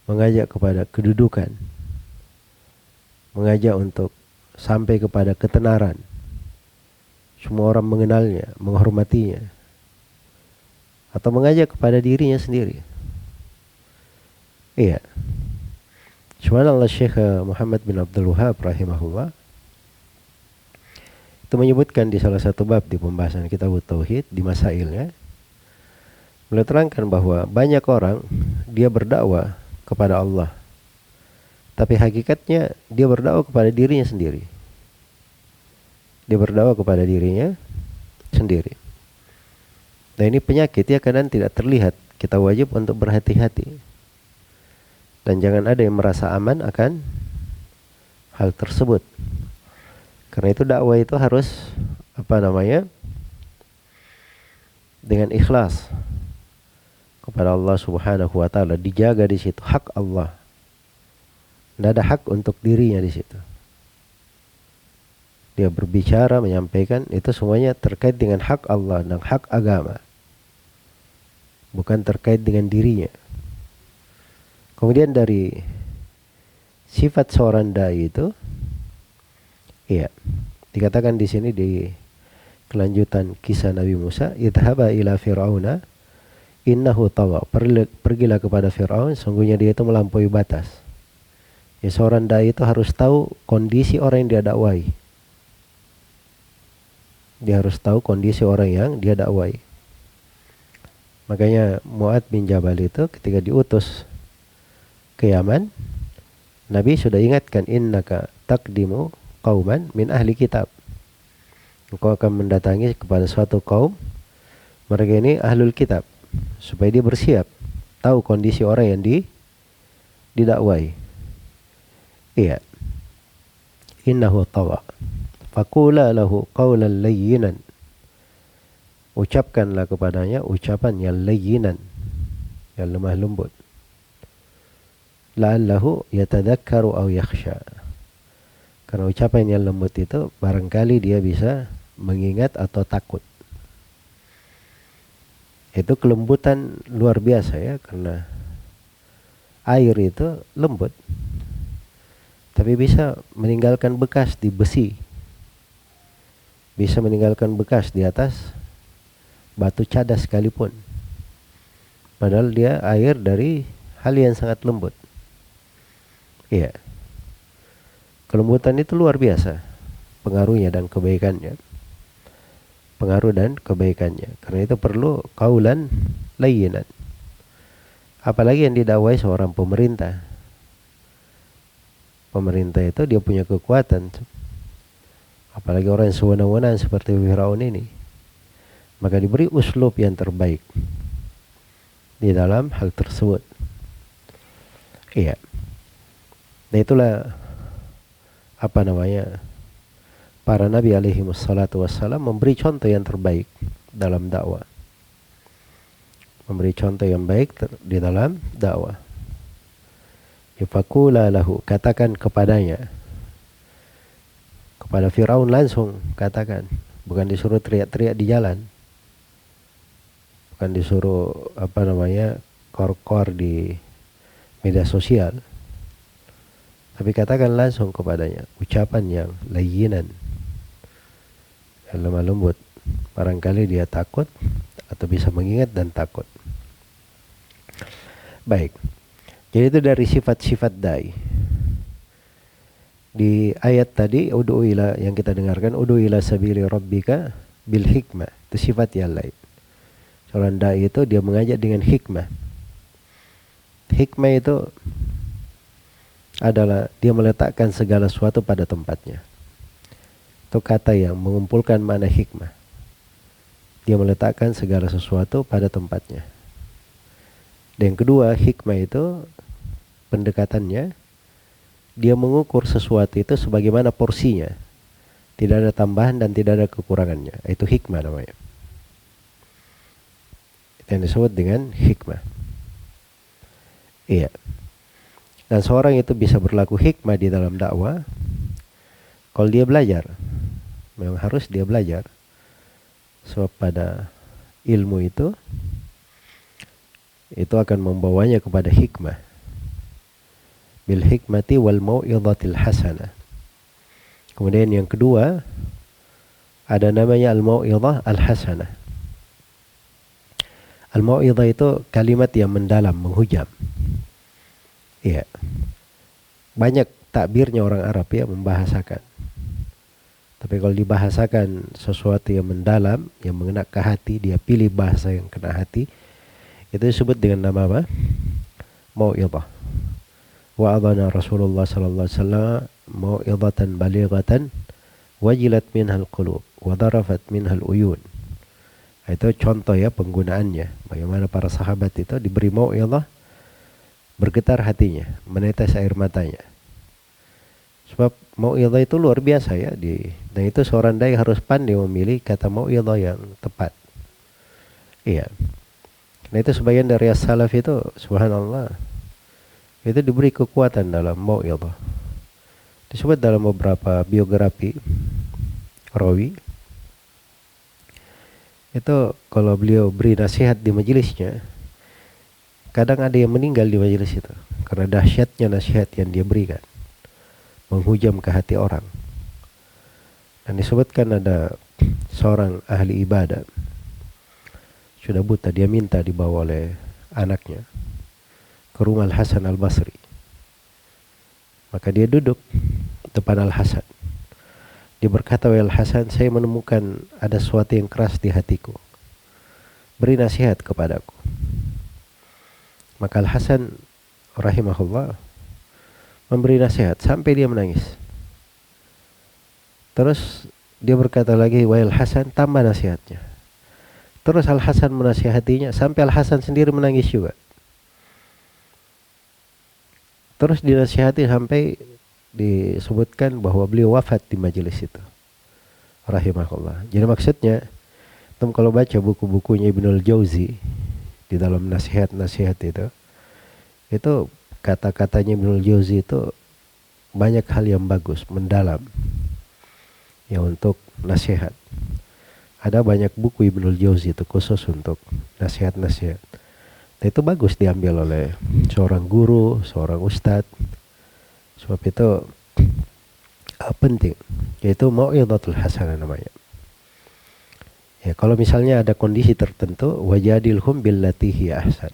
mengajak kepada kedudukan, mengajak untuk sampai kepada ketenaran. Semua orang mengenalnya, menghormatinya, atau mengajak kepada dirinya sendiri. Iya. Subhanallah, Syekh Muhammad bin Abdul Wahab rahimahullah itu menyebutkan di salah satu bab di pembahasan kitab Tauhid di masailnya. Beliau terangkan bahwa banyak orang dia berdakwah kepada Allah, tapi hakikatnya dia berdakwah kepada dirinya sendiri. Dia berdakwah kepada dirinya sendiri. Nah ini penyakit ya, kadang tidak terlihat. Kita wajib untuk berhati-hati. Dan jangan ada yang merasa aman akan hal tersebut. Karena itu dakwah itu harus dengan ikhlas kepada Allah Subhanahu wa taala, dijaga di situ hak Allah. Tidak ada hak untuk dirinya di situ. Dia berbicara, menyampaikan, itu semuanya terkait dengan hak Allah dan hak agama. Bukan terkait dengan dirinya. Kemudian dari sifat seorang dai itu, iya, dikatakan di sini di kelanjutan kisah Nabi Musa, idhaba ila fir'auna innahu tagha, pergilah kepada Fir'aun, sungguhnya dia itu melampaui batas. Ya, seorang dai itu harus tahu kondisi orang yang dia dakwai. Dia harus tahu kondisi orang yang dia dakwai. Makanya Mu'adz bin Jabal itu ketika diutus ke Yaman, Nabi sudah ingatkan, innaka taqdimu qauman min ahli kitab. Engkau akan mendatangi kepada suatu kaum, mereka ini ahlul kitab, supaya dia bersiap, tahu kondisi orang yang didakwai. Iya. Innahu tagha. Faqula lahu qawlan layyinan. Ucapkanlah kepadanya ucapan yang layyinan, yang lemah lembut. La'allahu yatadhakkaru aw yakhsha. Karena ucapan yang lembut itu barangkali dia bisa mengingat atau takut. Itu kelembutan luar biasa ya, karena air itu lembut, tapi bisa meninggalkan bekas di besi, bisa meninggalkan bekas di atas batu cadas sekalipun, padahal dia air dari hal yang sangat lembut. Iya, kelembutan itu luar biasa pengaruhnya dan kebaikannya, pengaruh dan kebaikannya. Karena itu perlu qaulan layyinan. Apalagi yang didakwai seorang pemerintah. Pemerintah itu dia punya kekuatan, apalagi orang yang sewenang-wenang seperti Firaun ini, maka diberi uslub yang terbaik di dalam hal tersebut. Iya. Nah itulah para nabi alaihi wassalatu wassalam memberi contoh yang terbaik dalam dakwah. Memberi contoh yang baik di dalam dakwah. Faqula lahu, katakan kepadanya. Kepada Firaun langsung katakan, bukan disuruh teriak-teriak di jalan. Bukan disuruh kor-kor di media sosial. Tapi katakan langsung kepadanya ucapan yang layyinan, yang lemah lembut. Barangkali dia takut atau bisa mengingat dan takut. Baik. Jadi itu dari sifat-sifat dai. Di ayat tadi ud'u ila, yang kita dengarkan, ud'u ila sabili rabbika bil hikmah, itu sifat yang lain. Seorang dai itu dia mengajak dengan hikmah. Hikmah itu adalah dia meletakkan segala sesuatu pada tempatnya. Itu kata yang mengumpulkan makna hikmah. Dia meletakkan segala sesuatu pada tempatnya. Dan yang kedua, hikmah itu pendekatannya, dia mengukur sesuatu itu sebagaimana porsinya, tidak ada tambahan dan tidak ada kekurangannya. Itu hikmah namanya. Itu yang disebut dengan hikmah. Iya. Dan seorang itu bisa berlaku hikmah di dalam dakwah kalau dia belajar. Memang harus dia belajar. Sebab pada ilmu itu akan membawanya kepada hikmah. Bil hikmati wal mau'izatil hasanah. Kemudian yang kedua ada namanya al mau'izah al hasanah. Al mau'izah itu kalimat yang mendalam, menghujam. Iya. Banyak takbirnya orang Arab ya membahasakan. Tapi kalau dibahasakan sesuatu yang mendalam, yang mengena ke hati, dia pilih bahasa yang kena hati, itu disebut dengan nama apa? Mau'izah. Wa'adhana Rasulullah sallallahu alaihi wasallam mau'izatan balighatan wajilat minhal qulub wa darafat minhal uyun. Itu contoh ya penggunaannya. Bagaimana para sahabat itu diberi mau'izah, bergetar hatinya, menetes air matanya. Sebab mau'izah itu luar biasa ya. Dan itu seorang dai harus pandai memilih kata mau'izah yang tepat. Iya. Nah itu sebagian dari as-salaf itu, subhanallah, itu diberi kekuatan dalam mau'izah. Disebut dalam beberapa biografi rawi, itu kalau beliau beri nasihat di majelisnya, kadang ada yang meninggal di majelis itu karena dahsyatnya nasihat yang dia berikan, menghujam ke hati orang. Dan disebutkan ada seorang ahli ibadah sudah buta, dia minta dibawa oleh anaknya ke rumah Al-Hasan Al-Basri. Maka dia duduk depan Al-Hasan. Dia berkata, "Wahai Al-Hasan, saya menemukan ada sesuatu yang keras di hatiku. Beri nasihat kepadaku." Maka Al-Hasan rahimahullah memberi nasihat sampai dia menangis. Terus dia berkata lagi, "Wahai Al-Hasan, tambah nasihatnya." Terus Al-Hasan menasihatinya sampai Al-Hasan sendiri menangis juga. Terus dinasihati sampai disebutkan bahwa beliau wafat di majelis itu, rahimahullah. Jadi maksudnya, teman kalau baca buku-bukunya Ibnul Jauzi di dalam nasihat-nasihat itu kata-katanya Ibnul Jauzi itu banyak hal yang bagus, mendalam, ya, untuk nasihat. Ada banyak buku Ibnul Jauzi itu khusus untuk nasihat-nasihat. Dan itu bagus diambil oleh seorang guru, seorang ustadz. Sebab itu penting, yaitu mau'izatul hasanah namanya. Ya, kalau misalnya ada kondisi tertentu, wajadilhum billati hiya ahsan,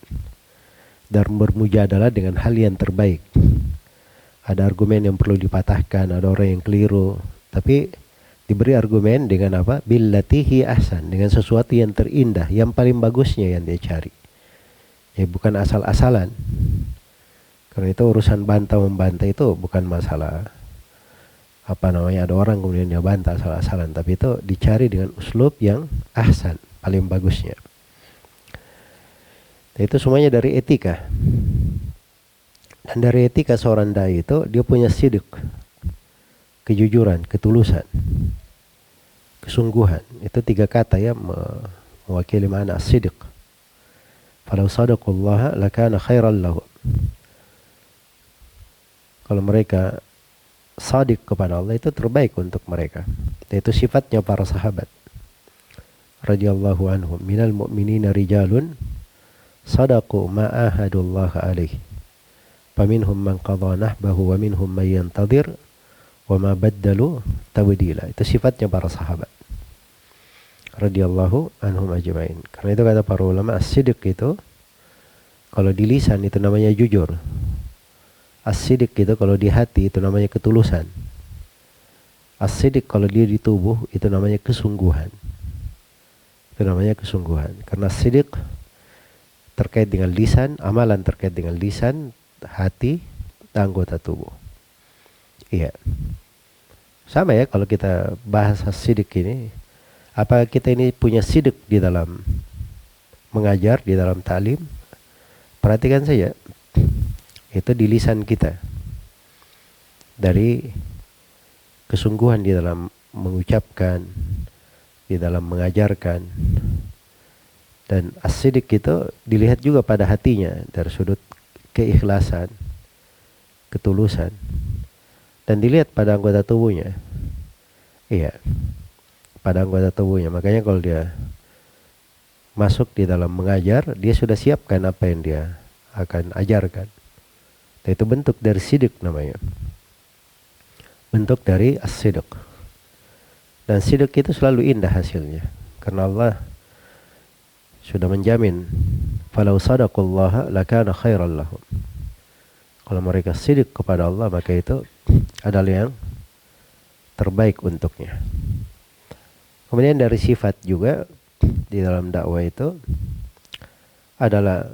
dan bermujadalah dengan hal yang terbaik. Ada argumen yang perlu dipatahkan, ada orang yang keliru, tapi diberi argumen dengan apa? Billati hiya ahsan, dengan sesuatu yang terindah, yang paling bagusnya yang dia cari. Ya, bukan asal-asalan. Karena itu urusan bantah-membantah itu bukan masalah ada orang kemudian dia bantah asal-asalan, tapi itu dicari dengan uslub yang ahsan, paling bagusnya. Dan itu semuanya dari etika. Dan dari etika seorang dai itu dia punya sidq, kejujuran, ketulusan, kesungguhan. Itu 3 kata ya, mewakili makna sidq. Falau sadaqullaha lakana khairan lahum. Kalau mereka shadiq kepada Allah, itu terbaik untuk mereka. Dan itu sifatnya para sahabat radhiyallahu anhum. Minal mu'minina rijalun sadaqu ma ahadullaha alaihi faminhum man qadha nahbahu wa minhum man yantadhir wa ma baddalu tabdila. Itu sifatnya para sahabat radhiyallahu anhum ajmain. Karena itu kata para ulama, as-sidq itu kalau di lisan itu namanya jujur. As-sidq itu kalau di hati itu namanya ketulusan. As-sidq kalau dia di tubuh itu namanya kesungguhan. Itu namanya kesungguhan. Karena sidq terkait dengan lisan, amalan terkait dengan lisan, hati, anggota tubuh. Iya. Sama ya kalau kita bahas as-sidq ini, apa kita ini punya sidq di dalam mengajar, di dalam ta'lim? Perhatikan saja. Itu di lisan kita, dari kesungguhan di dalam mengucapkan, di dalam mengajarkan. Dan as-sidq itu dilihat juga pada hatinya, dari sudut keikhlasan, ketulusan, dan dilihat pada anggota tubuhnya. Iya, pada anggota tubuhnya. Makanya kalau dia masuk di dalam mengajar, dia sudah siapkan apa yang dia akan ajarkan. Itu bentuk dari sidq namanya. Bentuk dari as-sidq. Dan sidq itu selalu indah hasilnya. Karena Allah sudah menjamin, falau sadaqullaha lakana khairan lahum. Kalau mereka sidq kepada Allah, maka itu adalah yang terbaik untuknya. Kemudian dari sifat juga di dalam dakwah itu adalah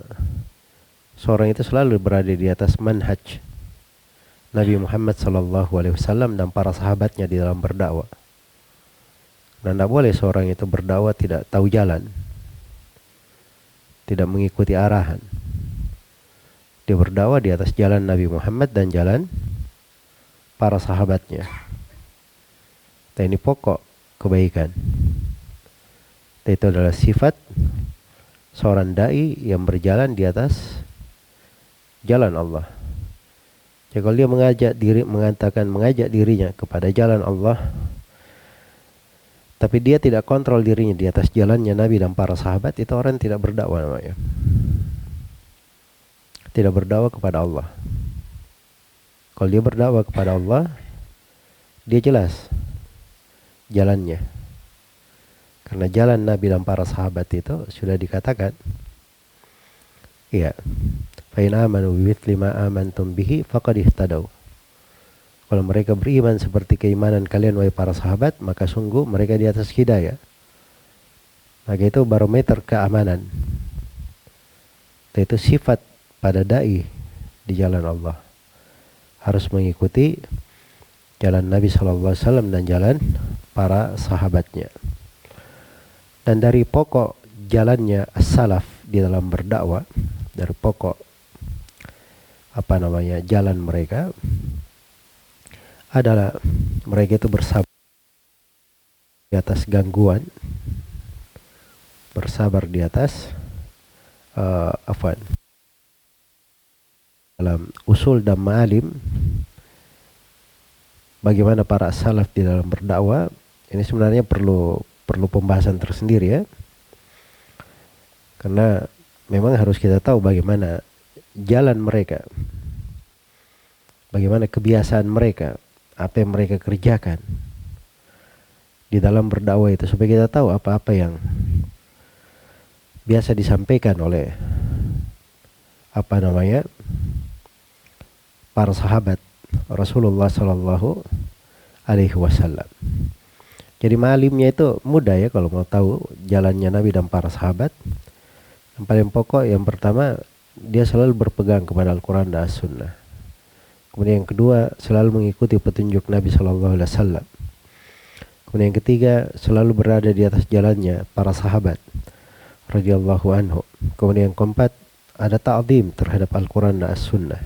seorang itu selalu berada di atas manhaj Nabi Muhammad SAW dan para sahabatnya di dalam berdakwah. Dan tidak boleh seorang itu berdakwah tidak tahu jalan, tidak mengikuti arahan. Dia berdakwah di atas jalan Nabi Muhammad dan jalan para sahabatnya. Dan ini pokok kebaikan. Dan itu adalah sifat seorang dai yang berjalan di atas jalan Allah. Jadi kalau dia mengajak dirinya kepada jalan Allah, tapi dia tidak kontrol dirinya di atas jalannya Nabi dan para sahabat, itu orang tidak berdakwah namanya. Tidak berdakwah kepada Allah. Kalau dia berdakwah kepada Allah, dia jelas jalannya. Karena jalan Nabi dan para sahabat itu sudah dikatakan, iya, fa in amanu bimithli ma amantum bihi faqad ihtadaw. Kalau mereka beriman seperti keimanan kalian wahai para sahabat, maka sungguh mereka di atas hidayah. Maka itu barometer keamanan. Itu sifat pada dai di jalan Allah. Harus mengikuti jalan Nabi SAW dan jalan para sahabatnya. Dan dari pokok jalannya as-salaf di dalam berdakwah, dari pokok jalan mereka adalah mereka itu bersabar di atas gangguan, bersabar di atas dalam usul dan ma'alim. Bagaimana para salaf di dalam berdakwah, ini sebenarnya perlu pembahasan tersendiri ya. Karena memang harus kita tahu bagaimana jalan mereka, bagaimana kebiasaan mereka, apa yang mereka kerjakan di dalam berdakwah itu, supaya kita tahu apa-apa yang biasa disampaikan oleh para sahabat Rasulullah Sallallahu Alaihi Wasallam. Jadi malimnya itu mudah ya kalau mau tahu jalannya Nabi dan para sahabat. Yang paling pokok, yang pertama, dia selalu berpegang kepada Al-Quran dan As-Sunnah. Kemudian yang kedua, selalu mengikuti petunjuk Nabi Sallallahu Alaihi Wasallam. Kemudian yang ketiga, selalu berada di atas jalannya para sahabat radhiyallahu anhu. Kemudian yang keempat, ada ta'zim terhadap Al-Quran dan As-Sunnah.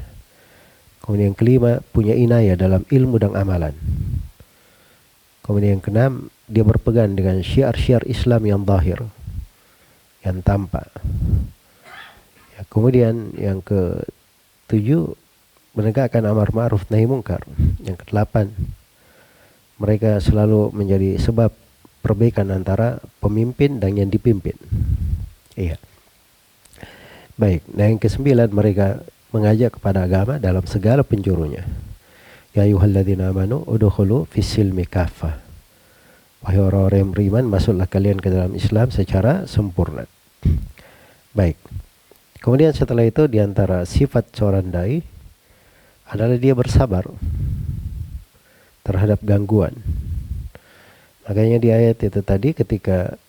Kemudian yang kelima, punya inayah dalam ilmu dan amalan. Kemudian yang keenam, dia berpegang dengan syiar-syiar Islam yang zahir, yang tampak. Ya, kemudian yang ketujuh, menegakkan amar ma'ruf nahi mungkar. Yang kedelapan, mereka selalu menjadi sebab perbaikan antara pemimpin dan yang dipimpin. Iya. Baik, nah yang kesembilan, mereka mengajak kepada agama dalam segala penjurunya. Ya ayyuhalladzina amanu udkhulu fis-silmi kaffah. Wahai orang-orang yang beriman, masuklah kalian ke dalam Islam secara sempurna. Baik. Kemudian setelah itu, di antara sifat seorang dai adalah dia bersabar terhadap gangguan. Makanya di ayat itu tadi, ketika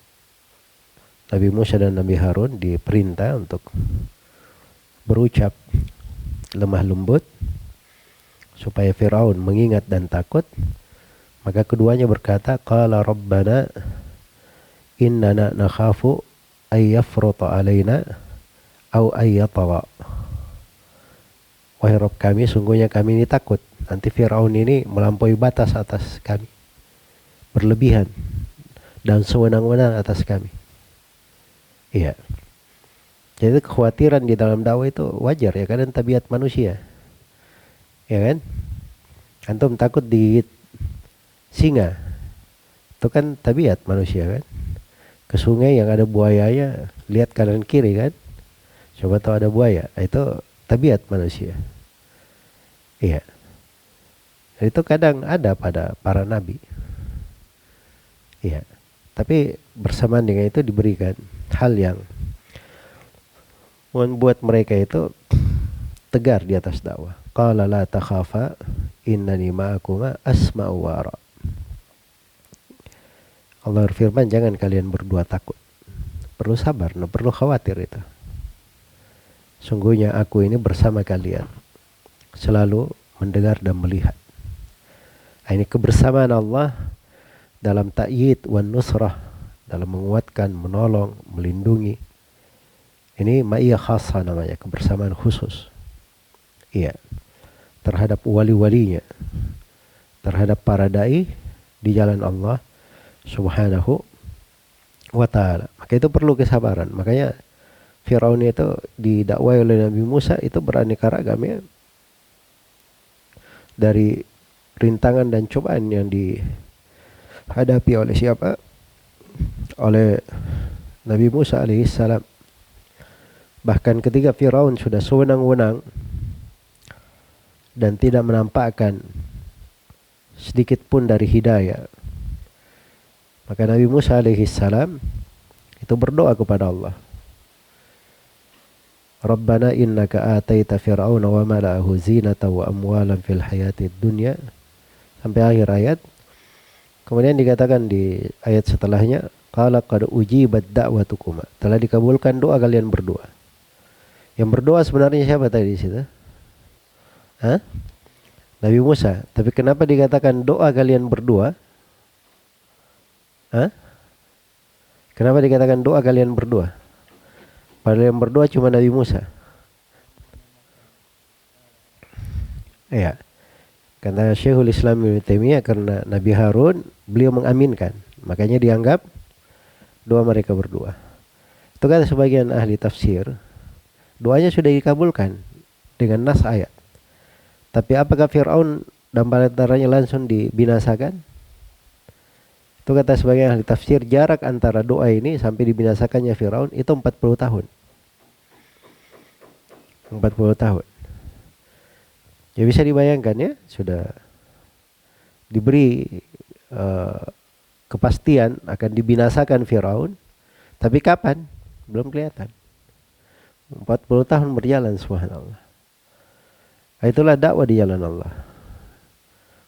Nabi Musa dan Nabi Harun diperintah untuk berucap lemah lembut supaya Firaun mengingat dan takut, maka keduanya berkata, qala rabbana innana nakhafu ay yafruta alaina au ay yatgha. Wahai Rabb kami, sungguhnya kami ini takut nanti Firaun ini melampaui batas atas kami, berlebihan dan sewenang-wenang atas kami. Iya. Jadi kekhawatiran di dalam dakwah itu wajar ya, kadang tabiat manusia. Ya kan? Antum takut digigit singa, itu kan tabiat manusia kan. Ke sungai yang ada buayanya, lihat kanan kiri kan, coba tahu ada buaya, itu tabiat manusia. Iya. Dan itu kadang ada pada para nabi. Iya. Tapi bersamaan dengan itu diberikan hal yang membuat mereka itu tegar di atas dakwah. Qala la takhafa innani ma'akuma asma'u wa ara. Allah berfirman, jangan kalian berdua takut. Perlu sabar, perlu khawatir itu. Sungguhnya aku ini bersama kalian, selalu mendengar dan melihat. Ini kebersamaan Allah dalam ta'yid wan nusrah, dalam menguatkan, menolong, melindungi. Ini ma'iyah khasah namanya, kebersamaan khusus. Iya. Terhadap wali-walinya, terhadap para dai di jalan Allah Subhanahu wa ta'ala. Maka itu perlu kesabaran. Makanya Firaun itu didakwai oleh Nabi Musa itu beraneka ragam ya. Dari rintangan dan cobaan yang dihadapi oleh siapa? Oleh Nabi Musa alaihissalam. Bahkan ketika Firaun sudah sewenang-wenang dan tidak menampakkan sedikit pun dari hidayah, Maka Nabi Musa alaihissalam itu berdoa kepada Allah. Rabbana innaka ataita fir'auna wa mala'ahu zinatan wa amwalan fil hayatid dunya, sampai akhir ayat. Kemudian dikatakan di ayat setelahnya, qala qad ujibat da'watukuma, telah dikabulkan doa kalian berdua. Yang berdoa sebenarnya siapa tadi di situ? Hah? Nabi Musa. Tapi kenapa dikatakan doa kalian berdua? Hah? Kenapa dikatakan doa kalian berdua? Padahal yang berdoa cuma Nabi Musa. Iya. Kata Syekhul Islam Ibnu Taimiyah, karena Nabi Harun beliau mengaminkan, makanya dianggap doa mereka berdua. Itu kata sebagian ahli tafsir, doanya sudah dikabulkan dengan nas ayat. Tapi apakah Fir'aun dan bala tentaranya langsung dibinasakan? Itu kata sebagian ahli tafsir, jarak antara doa ini sampai dibinasakannya Fir'aun itu 40 tahun. 40 tahun. Ya bisa dibayangkan ya, sudah diberi kepastian akan dibinasakan Fir'aun. Tapi kapan? Belum kelihatan. 40 tahun berjalan, subhanallah. Itulah dakwah di jalan Allah.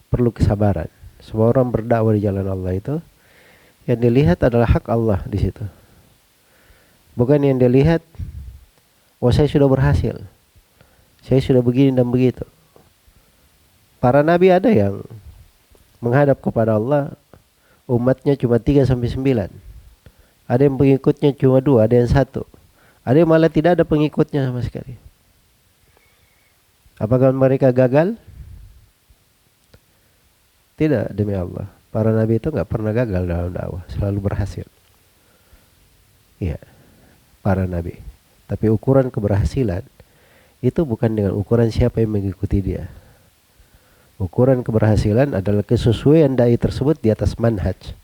Perlu kesabaran. Semua orang berdakwah di jalan Allah itu yang dilihat adalah hak Allah di situ. Bukan yang dilihat, oh saya sudah berhasil, saya sudah begini dan begitu. Para nabi ada yang menghadap kepada Allah, umatnya cuma 3 sampai 9. Ada yang pengikutnya cuma 2, ada yang 1. Ada yang malah tidak ada pengikutnya sama sekali. Apakah mereka gagal? Tidak, demi Allah. Para nabi itu nggak pernah gagal dalam dakwah, selalu berhasil. Iya, para nabi. Tapi ukuran keberhasilan itu bukan dengan ukuran siapa yang mengikuti dia. Ukuran keberhasilan adalah kesesuaian dai tersebut di atas manhaj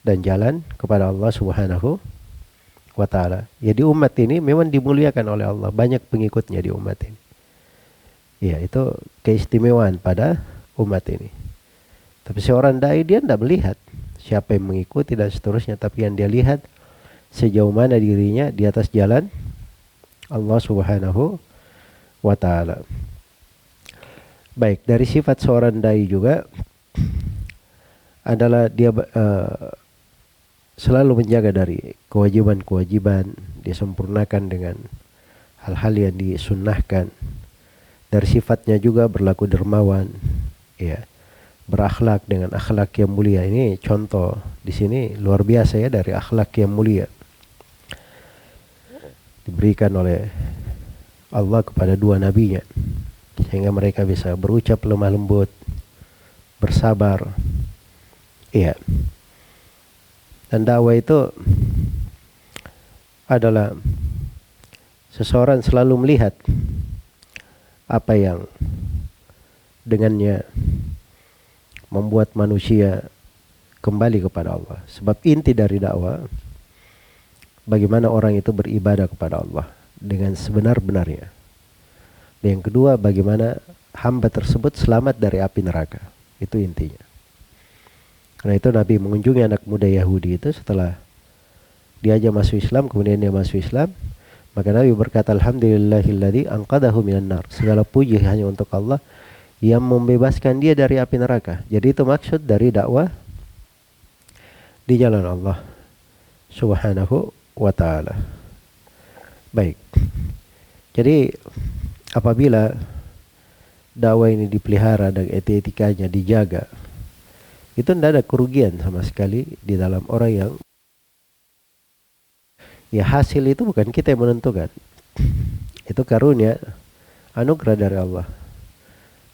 dan jalan kepada Allah Subhanahu wa ta'ala. Jadi umat ini memang dimuliakan oleh Allah, banyak pengikutnya di umat ini. Ya, itu keistimewaan pada umat ini. Tapi seorang dai dia tidak melihat siapa yang mengikuti dan seterusnya, tapi yang dia lihat sejauh mana dirinya di atas jalan Allah Subhanahu wa ta'ala. Baik, dari sifat seorang dai juga adalah dia selalu menjaga dari kewajiban-kewajiban, dia sempurnakan dengan hal-hal yang disunnahkan. Dari sifatnya juga berlaku dermawan, ya, berakhlak dengan akhlak yang mulia. Ini contoh di sini luar biasa ya, dari akhlak yang mulia diberikan oleh Allah kepada 2 nabinya, sehingga mereka bisa berucap lemah lembut, bersabar. Iya. Dan dakwah itu adalah seseorang selalu melihat apa yang dengannya membuat manusia kembali kepada Allah. Sebab inti dari dakwah, bagaimana orang itu beribadah kepada Allah dengan sebenar-benarnya. Dan yang kedua, bagaimana hamba tersebut selamat dari api neraka. Itu intinya. Karena itu Nabi mengunjungi anak muda Yahudi itu setelah diajak masuk Islam, kemudian dia masuk Islam. Maka Nabi berkata, alhamdulillahilladzi anqadahu minan nar. Segala puji hanya untuk Allah yang membebaskan dia dari api neraka. Jadi itu maksud dari dakwah di jalan Allah Subhanahu wa ta'ala. Baik. Jadi apabila dakwah ini dipelihara dan etikanya dijaga, itu tidak ada kerugian sama sekali di dalam orang yang, ya hasil itu bukan kita yang menentukan. Itu karunia, anugerah dari Allah.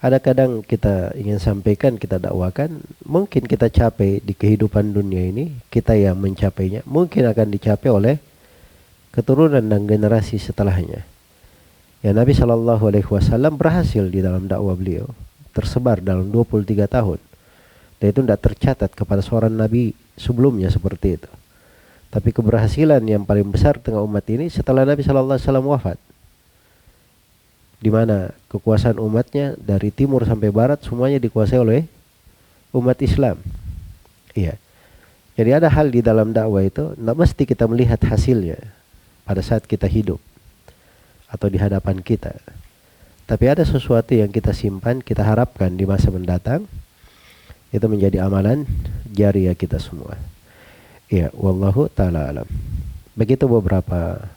Ada kadang kita ingin sampaikan, kita dakwakan, mungkin kita capai di kehidupan dunia ini, kita yang mencapainya, mungkin akan dicapai oleh keturunan dan generasi setelahnya. Ya, Nabi SAW berhasil di dalam dakwah beliau, tersebar dalam 23 tahun. Dan itu tidak tercatat kepada seorang nabi sebelumnya seperti itu. Tapi keberhasilan yang paling besar tengah umat ini setelah Nabi SAW wafat, di mana kekuasaan umatnya dari timur sampai barat semuanya dikuasai oleh umat Islam. Iya. Jadi ada hal di dalam dakwah itu tidak mesti kita melihat hasilnya pada saat kita hidup atau di hadapan kita. Tapi ada sesuatu yang kita simpan, kita harapkan di masa mendatang itu menjadi amalan jariah kita semua. Ya, wallahu ta'ala alam. Begitu beberapa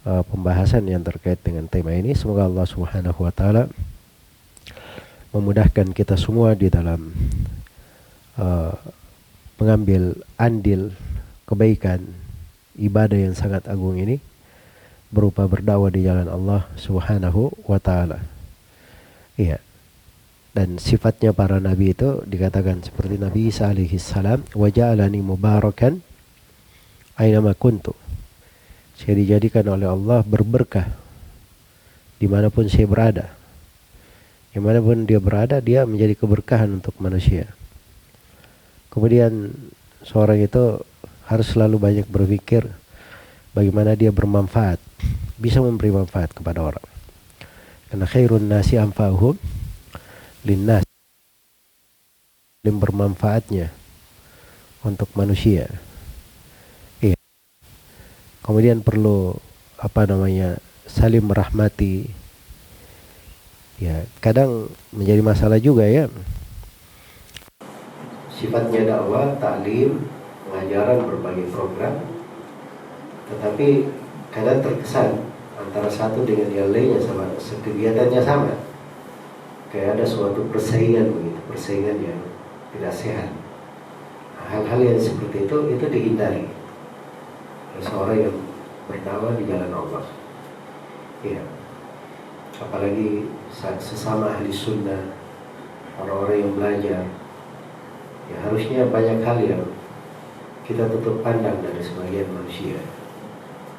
pembahasan yang terkait dengan tema ini. Semoga Allah Subhanahu wa taala memudahkan kita semua di dalam mengambil andil kebaikan ibadah yang sangat agung ini berupa berdakwah di jalan Allah Subhanahu wa taala. Iya. Dan sifatnya para nabi itu dikatakan seperti Nabi Isa alaihi salam, wa ja'alani mubarakan aina ma kuntu. Saya dijadikan oleh Allah berberkah dimanapun saya berada. Dimanapun dia berada, dia menjadi keberkahan untuk manusia. Kemudian seorang itu harus selalu banyak berpikir bagaimana dia bermanfaat, bisa memberi manfaat kepada orang. Karena khairun nasi anfa'uhum linnas, yang bermanfaatnya untuk manusia. Iya. Kemudian perlu saling merahmati. Ya, kadang menjadi masalah juga ya. Sifatnya dakwah, taklim, pengajaran berbagai program, tetapi kadang terkesan antara satu dengan yang lainnya sama, kegiatannya sama, kayak ada suatu persaingan begitu, persaingan yang tidak sehat. Hal-hal yang seperti itu dihindari oleh seorang yang berdakwah di jalan Allah. Ya, apalagi sesama ahli sunnah, orang-orang yang belajar. Ya, harusnya banyak hal yang kita tutup pandang dari sebagian manusia.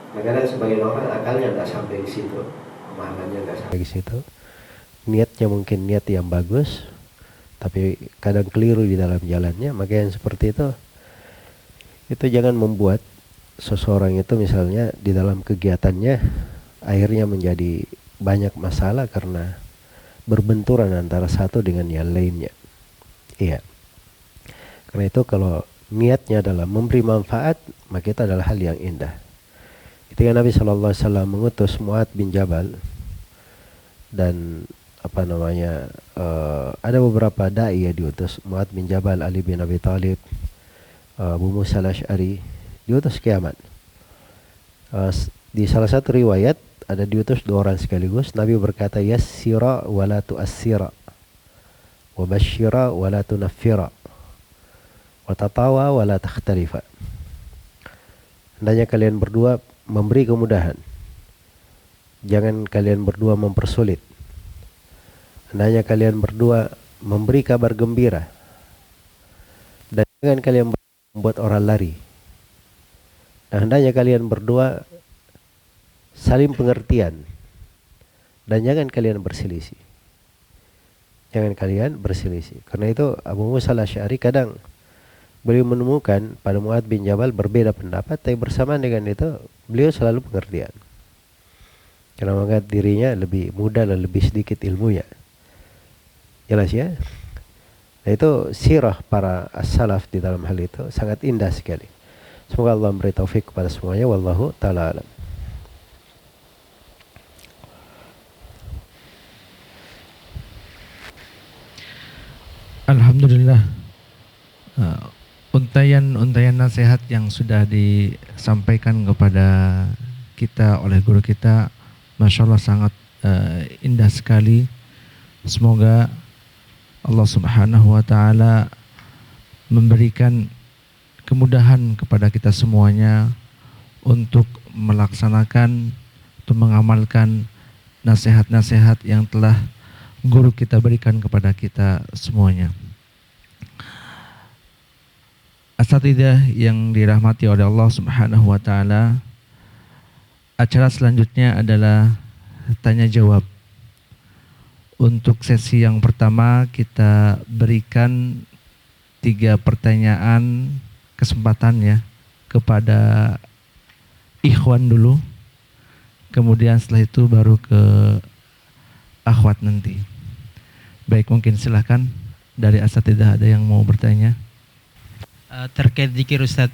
Kadang sebagian orang akalnya nggak sampai di situ, pemahamannya nggak sampai di situ. Niatnya mungkin niat yang bagus, tapi kadang keliru di dalam jalannya. Maka yang seperti itu jangan membuat seseorang itu misalnya di dalam kegiatannya akhirnya menjadi banyak masalah karena berbenturan antara satu dengan yang lainnya. Iya. Karena itu kalau niatnya adalah memberi manfaat, maka itu adalah hal yang indah. Ketika Nabi SAW mengutus Mu'adz bin Jabal dan ada beberapa dai yang diutus, Mu'adz bin Jabal, Ali bin Abi Thalib, Abu Musa al-Asy'ari, diutus ke Yaman. Di salah satu riwayat ada diutus 2 orang sekaligus. Nabi berkata, yassira wa la tu'assira, wa basyira wa la tunaffira, wa tatawa wa la takhtalifa. Hendaknya kalian berdua memberi kemudahan, jangan kalian berdua mempersulit. Hendaknya kalian berdua memberi kabar gembira, dan jangan kalian membuat orang lari. Dan hendaknya kalian berdua saling pengertian, dan jangan kalian berselisih. Jangan kalian berselisih. Karena itu Abu Musa al-Asy'ari kadang beliau menemukan pada Mu'adz bin Jabal berbeda pendapat, tapi bersamaan dengan itu beliau selalu pengertian. Karena menganggap dirinya lebih muda dan lebih sedikit ilmunya. Jelas ya? Nah, itu sirah para as-salaf di dalam hal itu sangat indah sekali. Semoga Allah memberi taufik kepada semuanya. Wallahu ta'ala alam. Alhamdulillah, untayan nasihat yang sudah disampaikan kepada kita oleh guru kita, Masya Allah sangat indah sekali. Semoga Allah Subhanahu wa ta'ala memberikan kemudahan kepada kita semuanya untuk melaksanakan, untuk mengamalkan nasihat-nasihat yang telah guru kita berikan kepada kita semuanya. Asatidzah yang dirahmati oleh Allah Subhanahu wa ta'ala, acara selanjutnya adalah tanya jawab. Untuk sesi yang pertama kita berikan 3 pertanyaan kesempatan ya kepada ikhwan dulu. Kemudian setelah itu baru ke akhwat nanti. Baik, mungkin silahkan dari asatidzah ada yang mau bertanya. Terkait zikir Ustaz,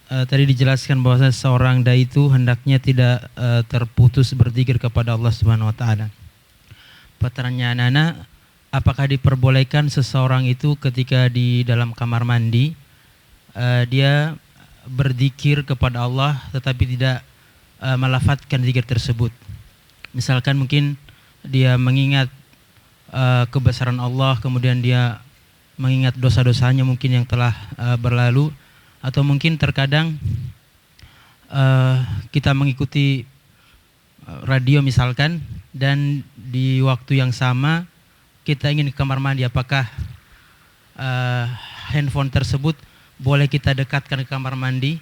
tadi dijelaskan bahwa seorang dai itu hendaknya tidak terputus berzikir kepada Allah Subhanahu wa taala. Pertanyaan anak, apakah diperbolehkan seseorang itu ketika di dalam kamar mandi dia berzikir kepada Allah tetapi tidak melafadzkan zikir tersebut? Misalkan mungkin dia mengingat kebesaran Allah, kemudian dia mengingat dosa-dosanya mungkin yang telah berlalu, atau mungkin terkadang kita mengikuti radio misalkan, dan di waktu yang sama kita ingin ke kamar mandi, apakah handphone tersebut boleh kita dekatkan ke kamar mandi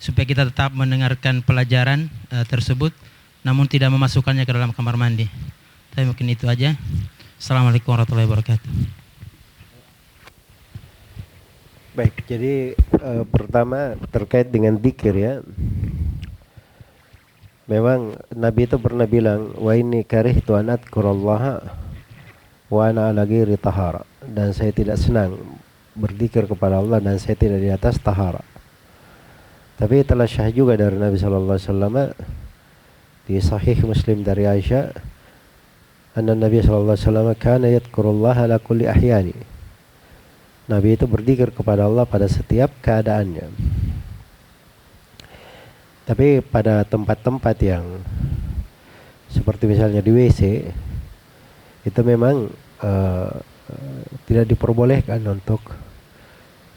supaya kita tetap mendengarkan pelajaran tersebut namun tidak memasukkannya ke dalam kamar mandi? Tapi mungkin itu aja. Assalamualaikum warahmatullahi wabarakatuh. Baik, jadi pertama terkait dengan zikir ya. Memang Nabi itu pernah bilang, wa inni karihtu an adhkurallaha wa ana ala ghairi tahara, dan saya tidak senang berzikir kepada Allah dan saya tidak di atas tahara. Tapi telah syah juga dari Nabi sallallahu alaihi wasallam di sahih Muslim dari Aisyah, anna Nabi sallallahu alaihi wasallam kana yadhkurullaha ala kulli ahyani. Nabi itu berzikir kepada Allah pada setiap keadaannya. Tapi pada tempat-tempat yang seperti misalnya di WC itu memang tidak diperbolehkan untuk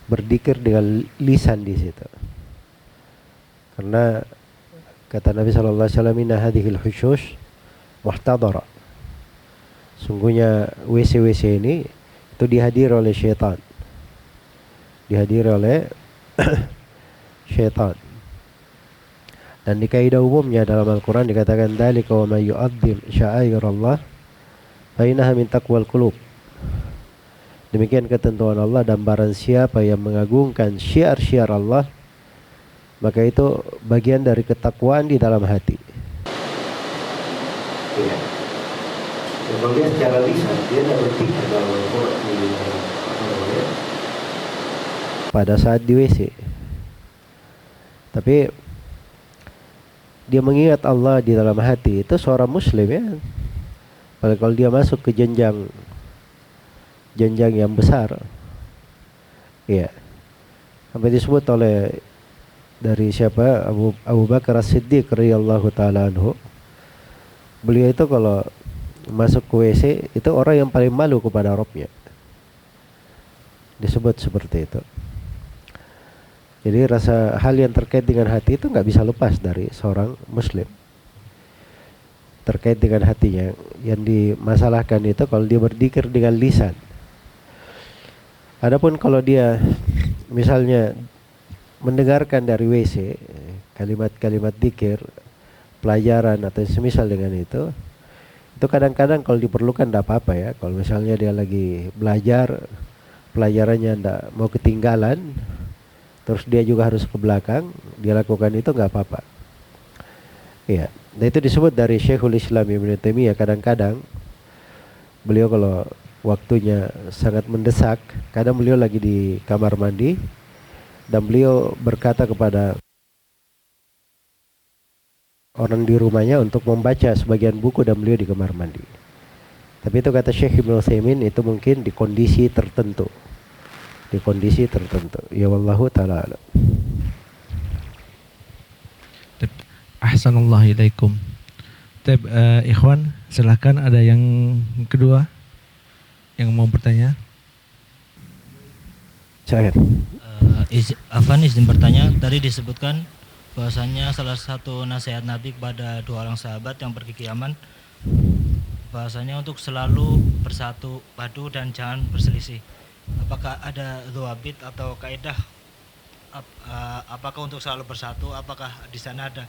berzikir dengan lisan di situ. Karena kata Nabi sallallahu alaihi wasallam, inna hadhil hushush muhtadara. Sungguhnya WC-WC ini itu dihadiri oleh syaitan. Dihadiri oleh syaitan. Dan di kaidah umumnya dalam Al-Quran dikatakan, dzalika wa may yu'azzim sya'airallah fa innaha min taqwal qulub. Demikian ketentuan Allah, dan barang siapa yang mengagungkan syiar-syiar Allah, maka itu bagian dari ketakwaan di dalam hati. Iya. Kalau dia secara lisan, dia tidak berpikir dalam Al-Quran pada saat di WC. Tapi dia mengingat Allah di dalam hati, itu seorang muslim ya. Padahal kalau dia masuk ke jenjang yang besar, ya, sampai disebut oleh dari siapa, Abu Bakar As-Siddiq radhiyallahu taala anhu, beliau itu kalau masuk ke WC itu orang yang paling malu kepada Rabbnya, disebut seperti itu. Jadi rasa hal yang terkait dengan hati itu nggak bisa lepas dari seorang muslim. Terkait dengan hatinya, yang dimasalahkan itu kalau dia berzikir dengan lisan. Adapun kalau dia misalnya mendengarkan dari WC kalimat-kalimat zikir, pelajaran atau semisal dengan itu kadang-kadang kalau diperlukan tidak apa-apa ya. Kalau misalnya dia lagi belajar, pelajarannya tidak mau ketinggalan, terus dia juga harus ke belakang, dia lakukan itu nggak apa-apa. Iya, dan itu disebut dari Syekhul Islam Ibnu Taimiyah. Kadang-kadang beliau kalau waktunya sangat mendesak, kadang beliau lagi di kamar mandi dan beliau berkata kepada orang di rumahnya untuk membaca sebagian buku dan beliau di kamar mandi. Tapi itu kata Syekh Ibnu Utsaimin, itu mungkin di kondisi tertentu. Di kondisi tertentu. Ya wallahu ta'ala alam. Ahsanallahu ilaikum. Ikhwan, silakan, ada yang kedua yang mau bertanya. Syahir. Afan izin bertanya, tadi disebutkan bahwasanya salah satu nasihat Nabi kepada dua orang sahabat yang pergi ke Yaman, bahwasanya untuk selalu bersatu padu dan jangan berselisih. Apakah ada dhawabit atau kaidah? Apakah untuk selalu bersatu? Apakah di sana ada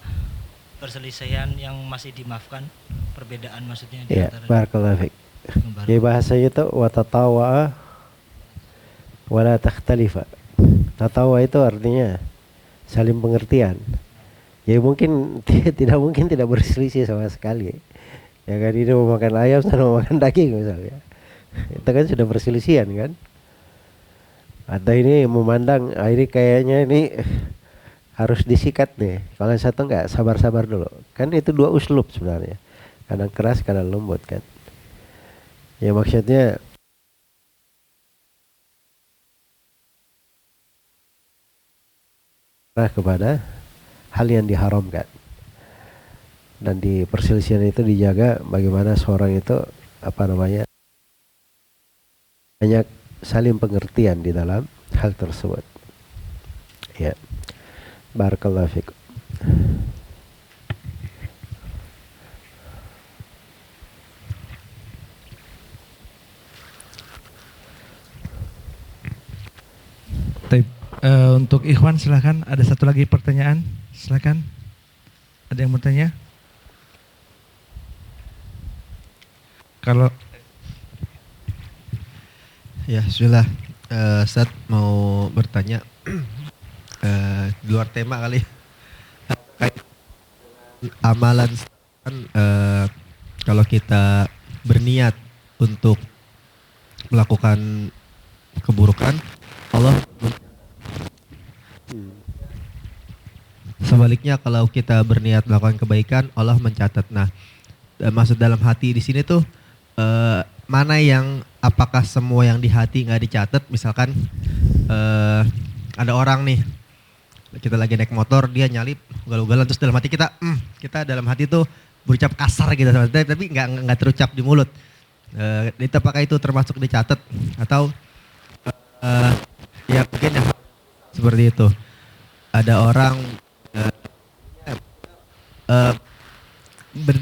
perselisihan yang masih dimaafkan? Perbedaan maksudnya? Ya, barakallahu fiik. Jadi bahasanya itu watatawa wala takhtalifa. Tatawa itu artinya saling pengertian. Ya mungkin tidak berselisih sama sekali. Ya kan, ini mau makan ayam, sana mau makan daging misalnya. Itu kan sudah perselisihan kan. Atau ini memandang ini kayaknya ini harus disikat nih. Kalau yang satu enggak, sabar-sabar dulu. Kan itu dua uslub sebenarnya. Kadang keras, kadang lembut kan. Ya maksudnya kepada hal yang diharamkan. Dan di perselisihan itu dijaga bagaimana seorang itu banyak saling pengertian di dalam hal tersebut. Ya. Barakallahu fikum. Untuk Ikhwan silakan, ada satu lagi pertanyaan, silakan. Ada yang bertanya? Kalau ya sudah, Ustaz mau bertanya di luar tema kali. Amalan kan kalau kita berniat untuk melakukan keburukan, Allah. Sebaliknya kalau kita berniat melakukan kebaikan, Allah mencatat. Nah, maksud dalam hati di sini tuh mana yang, apakah semua yang di hati nggak dicatat? Misalkan ada orang nih, kita lagi naik motor, dia nyalip ugal-ugalan, terus dalam hati kita dalam hati tuh berucap kasar gitu, tapi nggak terucap di mulut. Itu apakah itu termasuk dicatat atau ya mungkin ya, seperti itu. Ada orang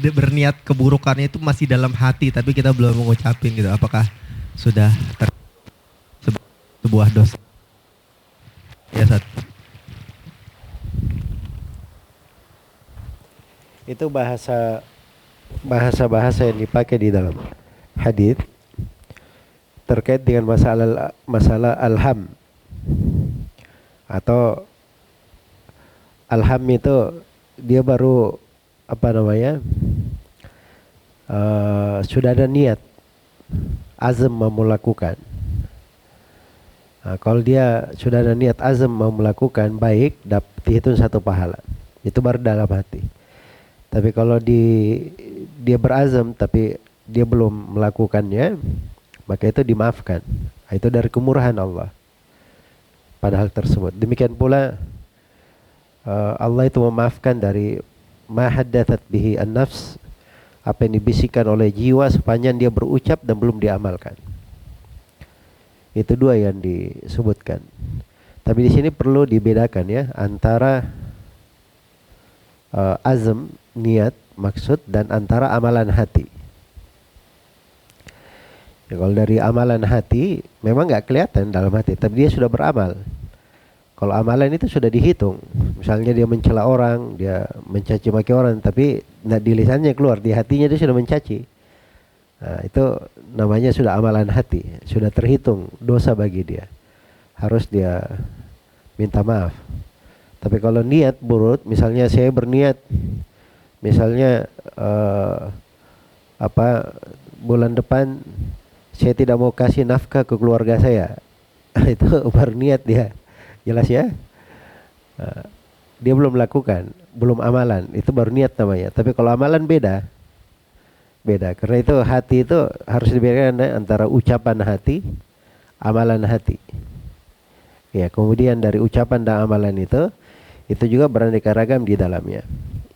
berniat keburukannya itu masih dalam hati, tapi kita belum mengucapin gitu. Apakah sudah sebuah dosa? Ya, Ustaz. Itu bahasa yang dipakai di dalam hadis terkait dengan masalah alham, atau alham itu dia baru sudah ada niat, azam mau melakukan. Nah, kalau dia sudah ada niat azam mau melakukan baik, dihitung satu pahala. Itu baru dalam hati. Tapi kalau dia berazam tapi dia belum melakukannya, maka itu dimaafkan. Nah, itu dari kemurahan Allah pada hal tersebut. Demikian pula Allah itu memaafkan dari ma haddathat bihi an-nafs, apa yang dibisikkan oleh jiwa sepanjang dia berucap dan belum diamalkan. Itu dua yang disebutkan. Tapi di sini perlu dibedakan ya antara azam, niat, maksud, dan antara amalan hati. Ya, kalau dari amalan hati memang nggak kelihatan dalam hati, tapi dia sudah beramal. Kalau amalan itu sudah dihitung, misalnya dia mencela orang, dia mencaci maki orang, tapi di lisannya keluar, di hatinya dia sudah mencaci. Nah, itu namanya sudah amalan hati, sudah terhitung dosa bagi dia. Harus dia minta maaf. Tapi kalau niat buruk, misalnya saya berniat, misalnya bulan depan saya tidak mau kasih nafkah ke keluarga saya, itu berniat dia. Jelas ya, dia belum melakukan, belum amalan, itu baru niat namanya. Tapi kalau amalan beda, karena itu hati itu harus dibedakan antara ucapan hati, amalan hati. Ya, kemudian dari ucapan dan amalan itu juga beraneka ragam di dalamnya.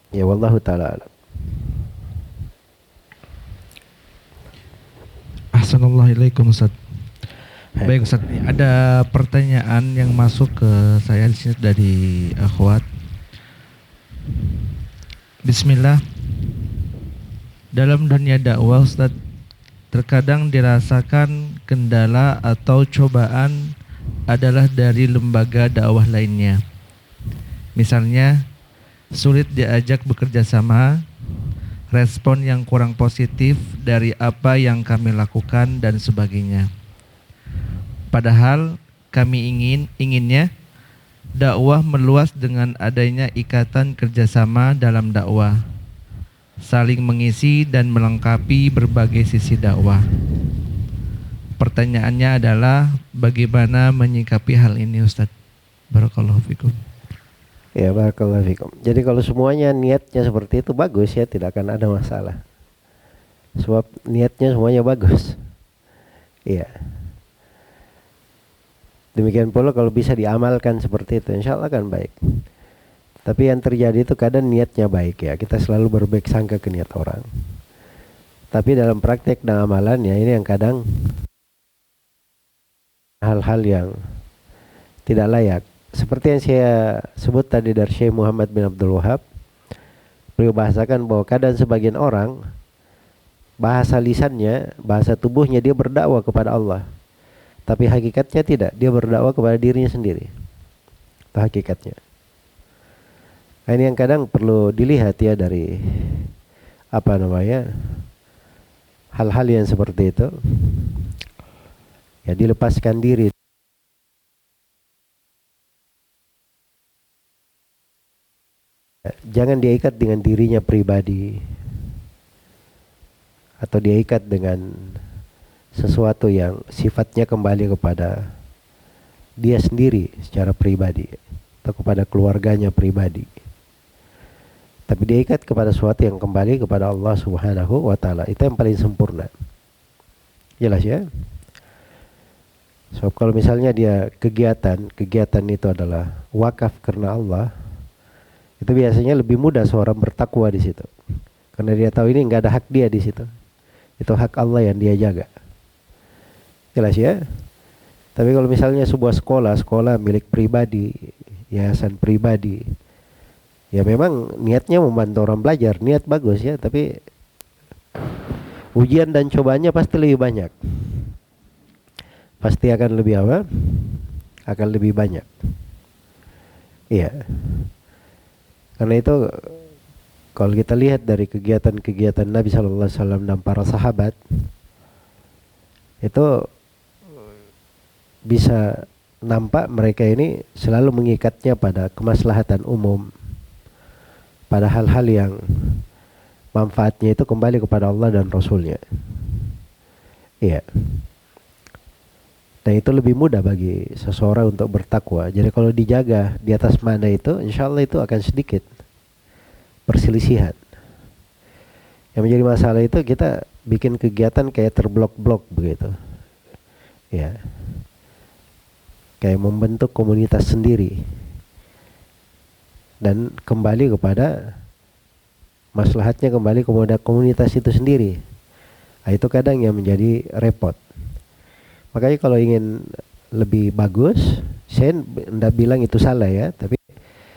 Ya, wallahu taala alam. Assalamualaikum Ustaz. Baik Ustaz, ada pertanyaan yang masuk ke saya di sini dari akhwat. Bismillah. Dalam dunia dakwah Ustaz, terkadang dirasakan kendala atau cobaan adalah dari lembaga dakwah lainnya. Misalnya, sulit diajak bekerja sama, respon yang kurang positif dari apa yang kami lakukan dan sebagainya. Padahal kami inginnya dakwah meluas dengan adanya ikatan kerjasama dalam dakwah, saling mengisi dan melengkapi berbagai sisi dakwah. pertanyaannya adalah bagaimana menyikapi hal ini, Ustadz? Barakallahu fikum. Ya, barakallahu fikum. Jadi kalau semuanya niatnya seperti itu bagus ya, tidak akan ada masalah. Sebab niatnya semuanya bagus. Iya. Demikian pula kalau bisa diamalkan seperti itu, insya Allah akan baik. Tapi yang terjadi itu kadang niatnya baik ya, kita selalu berbaik sangka ke niat orang. Tapi dalam praktek dan amalannya ini yang kadang hal-hal yang tidak layak. Seperti yang saya sebut tadi dari Syekh Muhammad bin Abdul Wahab, beliau bahasakan bahwa kadang sebagian orang bahasa lisannya, bahasa tubuhnya dia berdakwah kepada Allah, tapi hakikatnya tidak, dia berdakwah kepada dirinya sendiri. Itu hakikatnya. Nah, ini yang kadang perlu dilihat ya dari hal-hal yang seperti itu. Ya, dilepaskan diri. Jangan diikat dengan dirinya pribadi atau diikat dengan sesuatu yang sifatnya kembali kepada dia sendiri secara pribadi atau kepada keluarganya pribadi. Tapi diikat kepada sesuatu yang kembali kepada Allah Subhanahu wa taala. Itu yang paling sempurna. Jelas ya? So kalau misalnya dia kegiatan itu adalah wakaf karena Allah, itu biasanya lebih mudah seorang bertakwa di situ. Karena dia tahu ini enggak ada hak dia di situ. Itu hak Allah yang dia jaga. Jelas ya? Tapi kalau misalnya sebuah sekolah milik pribadi, yayasan pribadi, ya memang niatnya membantu orang belajar, niat bagus ya, tapi ujian dan cobaannya pasti lebih banyak. Pasti akan lebih apa? Akan lebih banyak. Iya. Karena itu kalau kita lihat dari kegiatan-kegiatan Nabi Sallallahu Alaihi Wasallam dan para sahabat, itu bisa nampak mereka ini selalu mengikatnya pada kemaslahatan umum, pada hal-hal yang manfaatnya itu kembali kepada Allah dan Rasulnya. Iya. Dan itu lebih mudah bagi seseorang untuk bertakwa. Jadi kalau dijaga di atas mana itu, insya Allah itu akan sedikit perselisihan. Yang menjadi masalah itu kita bikin kegiatan kayak terblok-blok begitu. Ya. Kayak membentuk komunitas sendiri. Dan kembali kepada maslahatnya kembali kepada komunitas itu sendiri. Nah, itu kadang yang menjadi repot. Makanya kalau ingin lebih bagus, saya tidak bilang itu salah ya, tapi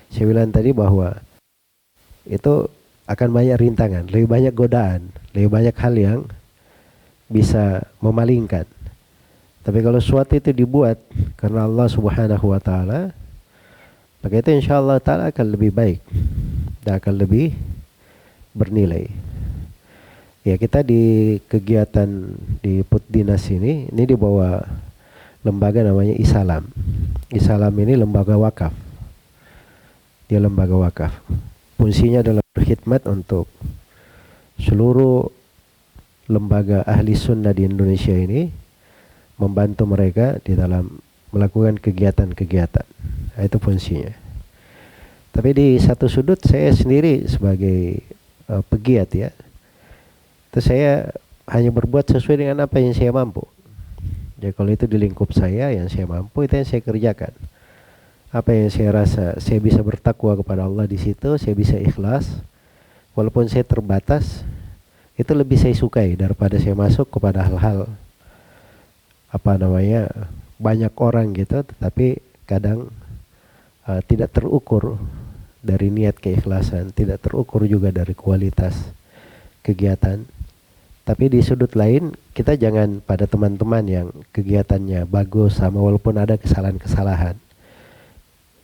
saya bilang tadi bahwa itu akan banyak rintangan, lebih banyak godaan, lebih banyak hal yang bisa memalingkan. Tapi kalau sesuatu itu dibuat karena Allah Subhanahu wa taala, maka itu insyaallah taala akan lebih baik dan akan lebih bernilai. Ya, kita di kegiatan di Putdinas ini di bawah lembaga namanya Isalam. Isalam ini lembaga wakaf. Dia lembaga wakaf. Fungsinya adalah berkhidmat untuk seluruh lembaga ahli sunnah di Indonesia ini, membantu mereka di dalam melakukan kegiatan-kegiatan. Nah, itu fungsinya. Tapi di satu sudut saya sendiri sebagai pegiat ya, itu saya hanya berbuat sesuai dengan apa yang saya mampu. Jadi kalau itu di lingkup saya yang saya mampu, itu yang saya kerjakan. Apa yang saya rasa saya bisa bertakwa kepada Allah di situ, saya bisa ikhlas, walaupun saya terbatas, itu lebih saya sukai daripada saya masuk kepada hal-hal banyak orang gitu, tetapi kadang tidak terukur dari niat keikhlasan, tidak terukur juga dari kualitas kegiatan. Tapi di sudut lain kita jangan pada teman-teman yang kegiatannya bagus sama walaupun ada kesalahan-kesalahan.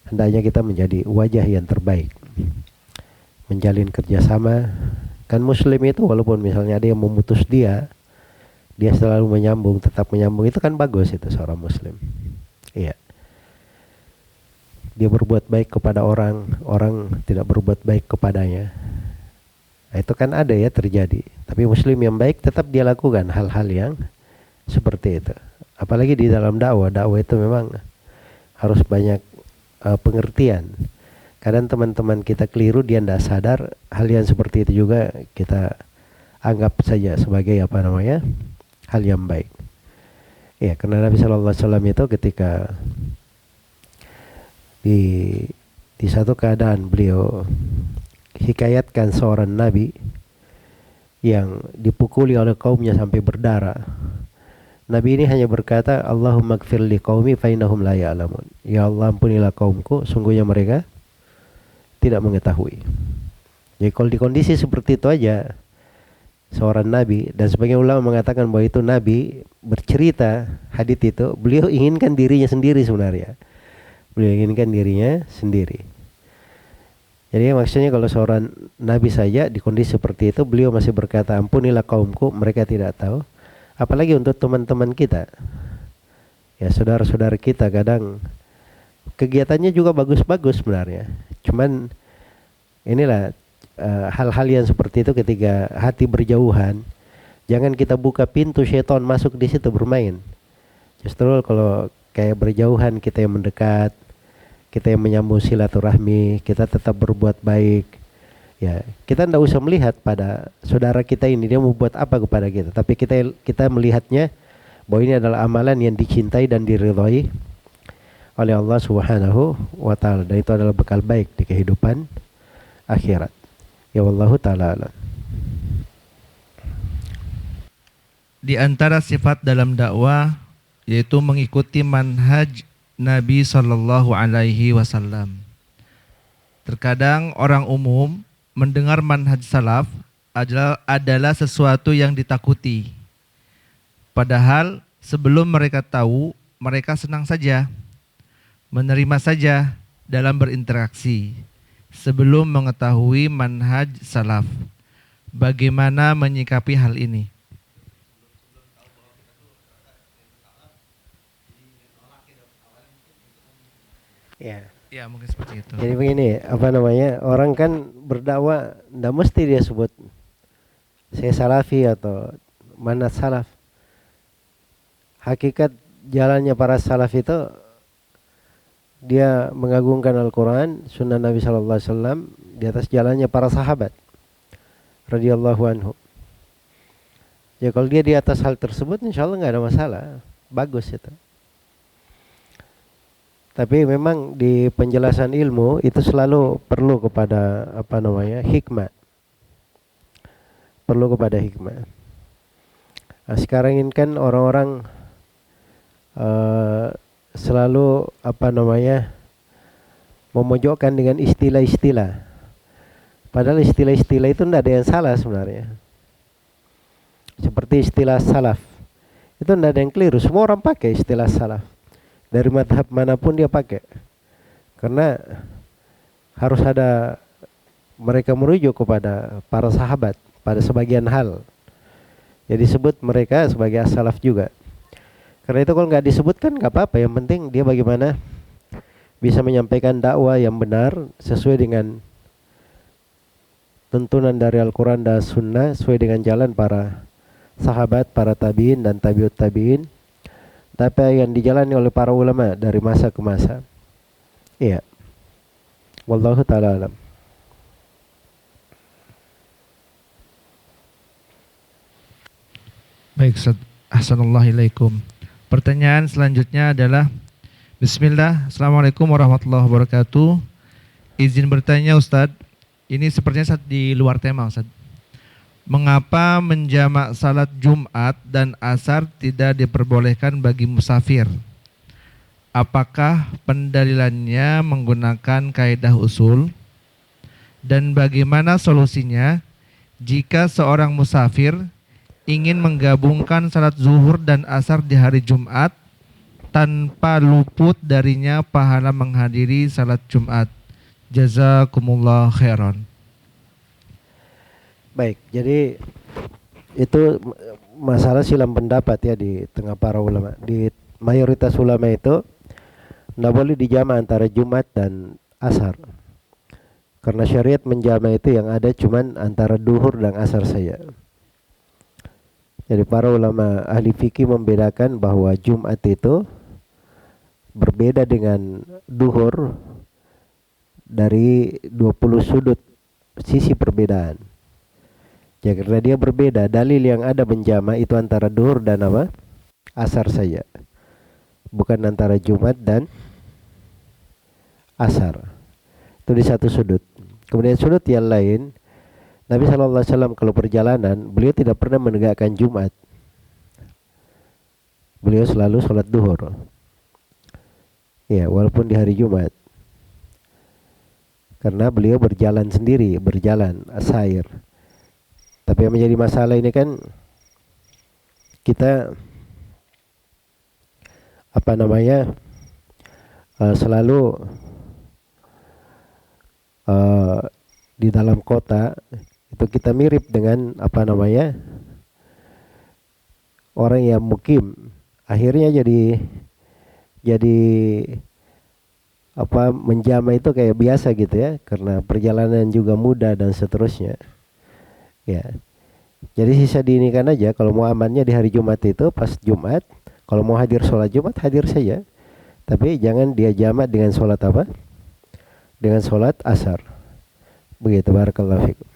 Hendaknya kita menjadi wajah yang terbaik, menjalin kerjasama. Kan muslim itu walaupun misalnya ada yang memutus dia selalu menyambung, tetap menyambung, itu kan bagus, itu seorang muslim. Iya. Dia berbuat baik kepada orang, orang tidak berbuat baik kepadanya. Nah, itu kan ada ya terjadi. Tapi muslim yang baik tetap dia lakukan hal-hal yang seperti itu. Apalagi di dalam dakwah itu memang harus banyak pengertian. Kadang teman-teman kita keliru, dia tidak sadar, hal yang seperti itu juga kita anggap saja sebagai hal yang baik. Ya, karena Nabi Shallallahu Alaihi Wasallam itu ketika di satu keadaan beliau hikayatkan seorang nabi yang dipukuli oleh kaumnya sampai berdarah. Nabi ini hanya berkata, Allahumma gfir li qaumi fa innahum la ya'lamun. Ya Allah, ampunilah kaumku, sungguhnya mereka tidak mengetahui. Jadi kalau di kondisi seperti itu aja seorang nabi, dan sebagian ulama mengatakan bahwa itu nabi bercerita hadits itu, beliau inginkan dirinya sendiri sebenarnya. Beliau inginkan dirinya sendiri. Jadi maksudnya kalau seorang nabi saja di kondisi seperti itu, beliau masih berkata, ampunilah kaumku, mereka tidak tahu. Apalagi untuk teman-teman kita, ya saudara-saudara kita, kadang kegiatannya juga bagus-bagus sebenarnya. Cuman inilah hal-hal yang seperti itu ketika hati berjauhan, jangan kita buka pintu syaitan masuk di situ bermain. Justru kalau kayak berjauhan, kita yang mendekat, kita yang menyambung silaturahmi, kita tetap berbuat baik. Ya, kita tidak usah melihat pada saudara kita ini dia mau buat apa kepada kita, tapi kita melihatnya bahwa ini adalah amalan yang dicintai dan diridhai oleh Allah Subhanahu wa taala, dan itu adalah bekal baik di kehidupan akhirat. Ya wallahu taala alam. Di antara sifat dalam dakwah yaitu mengikuti manhaj Nabi Shallallahu Alaihi Wasallam. Terkadang orang umum mendengar manhaj salaf adalah sesuatu yang ditakuti. Padahal sebelum mereka tahu, mereka senang saja, menerima saja dalam berinteraksi sebelum mengetahui manhaj salaf. Bagaimana menyikapi hal ini? Ya, mungkin seperti itu. Jadi begini, orang kan berdakwah tidak mesti dia sebut saya salafi atau mana salaf. Hakikat jalannya para salaf itu dia mengagungkan Al-Quran, sunnah Nabi Sallallahu Alaihi Wasallam di atas jalannya para sahabat radhiyallahu anhu. Ya kalau dia di atas hal tersebut, insya Allah nggak ada masalah, bagus itu. Tapi memang di penjelasan ilmu itu selalu perlu kepada hikmah. Perlu kepada hikmah. Nah, sekarang ini kan orang-orang selalu memojokkan dengan istilah-istilah. Padahal istilah-istilah itu tidak ada yang salah sebenarnya. Seperti istilah salaf. Itu tidak ada yang keliru, semua orang pakai istilah salaf. Dari madhab manapun dia pakai, karena harus ada mereka merujuk kepada para sahabat pada sebagian hal. Jadi disebut mereka sebagai as-salaf juga. Karena itu kalau nggak disebutkan nggak apa-apa, yang penting dia bagaimana bisa menyampaikan dakwah yang benar sesuai dengan tuntunan dari Al-Quran dan Sunnah, sesuai dengan jalan para sahabat, para tabiin dan tabiut tabiin. Tapi yang dijalani oleh para ulama dari masa ke masa. Iya. Wallahu ta'ala alam. Baik, Ustaz. Assalamualaikum. Pertanyaan selanjutnya adalah, Bismillah, Assalamualaikum warahmatullahi wabarakatuh. Izin bertanya Ustaz, ini sepertinya di luar tema Ustaz. Mengapa menjamak salat Jumat dan Asar tidak diperbolehkan bagi musafir? Apakah pendalilannya menggunakan kaidah usul? Dan bagaimana solusinya jika seorang musafir ingin menggabungkan salat zuhur dan asar di hari Jumat tanpa luput darinya pahala menghadiri salat Jumat? Jazakumullah khairan. Baik, jadi itu masalah silam pendapat ya di tengah para ulama. Di mayoritas ulama itu tidak boleh dijama antara Jumat dan Asar, karena syariat menjama itu yang ada cuman antara duhur dan asar saja. Jadi para ulama ahli fikih membedakan bahwa Jumat itu berbeda dengan duhur dari 20 sudut sisi perbedaan. Ya, karena dia berbeda, dalil yang ada menjama itu antara duhur dan apa? Asar saja. Bukan antara Jumat dan asar. Itu di satu sudut. Kemudian sudut yang lain, Nabi SAW kalau perjalanan, beliau tidak pernah menegakkan Jumat. Beliau selalu sholat duhur. Ya, walaupun di hari Jumat. Karena beliau berjalan sendiri, berjalan, asair. Tapi yang menjadi masalah ini kan, kita selalu di dalam kota itu kita mirip dengan orang yang mukim, akhirnya jadi menjama itu kayak biasa gitu ya, karena perjalanan juga mudah dan seterusnya ya. Jadi sisa diinikan aja, kalau mau amannya di hari Jumat itu pas Jumat, kalau mau hadir sholat Jumat hadir saja, tapi jangan dia jamak dengan sholat apa? Dengan sholat asar. Begitu, barakallahu fikum.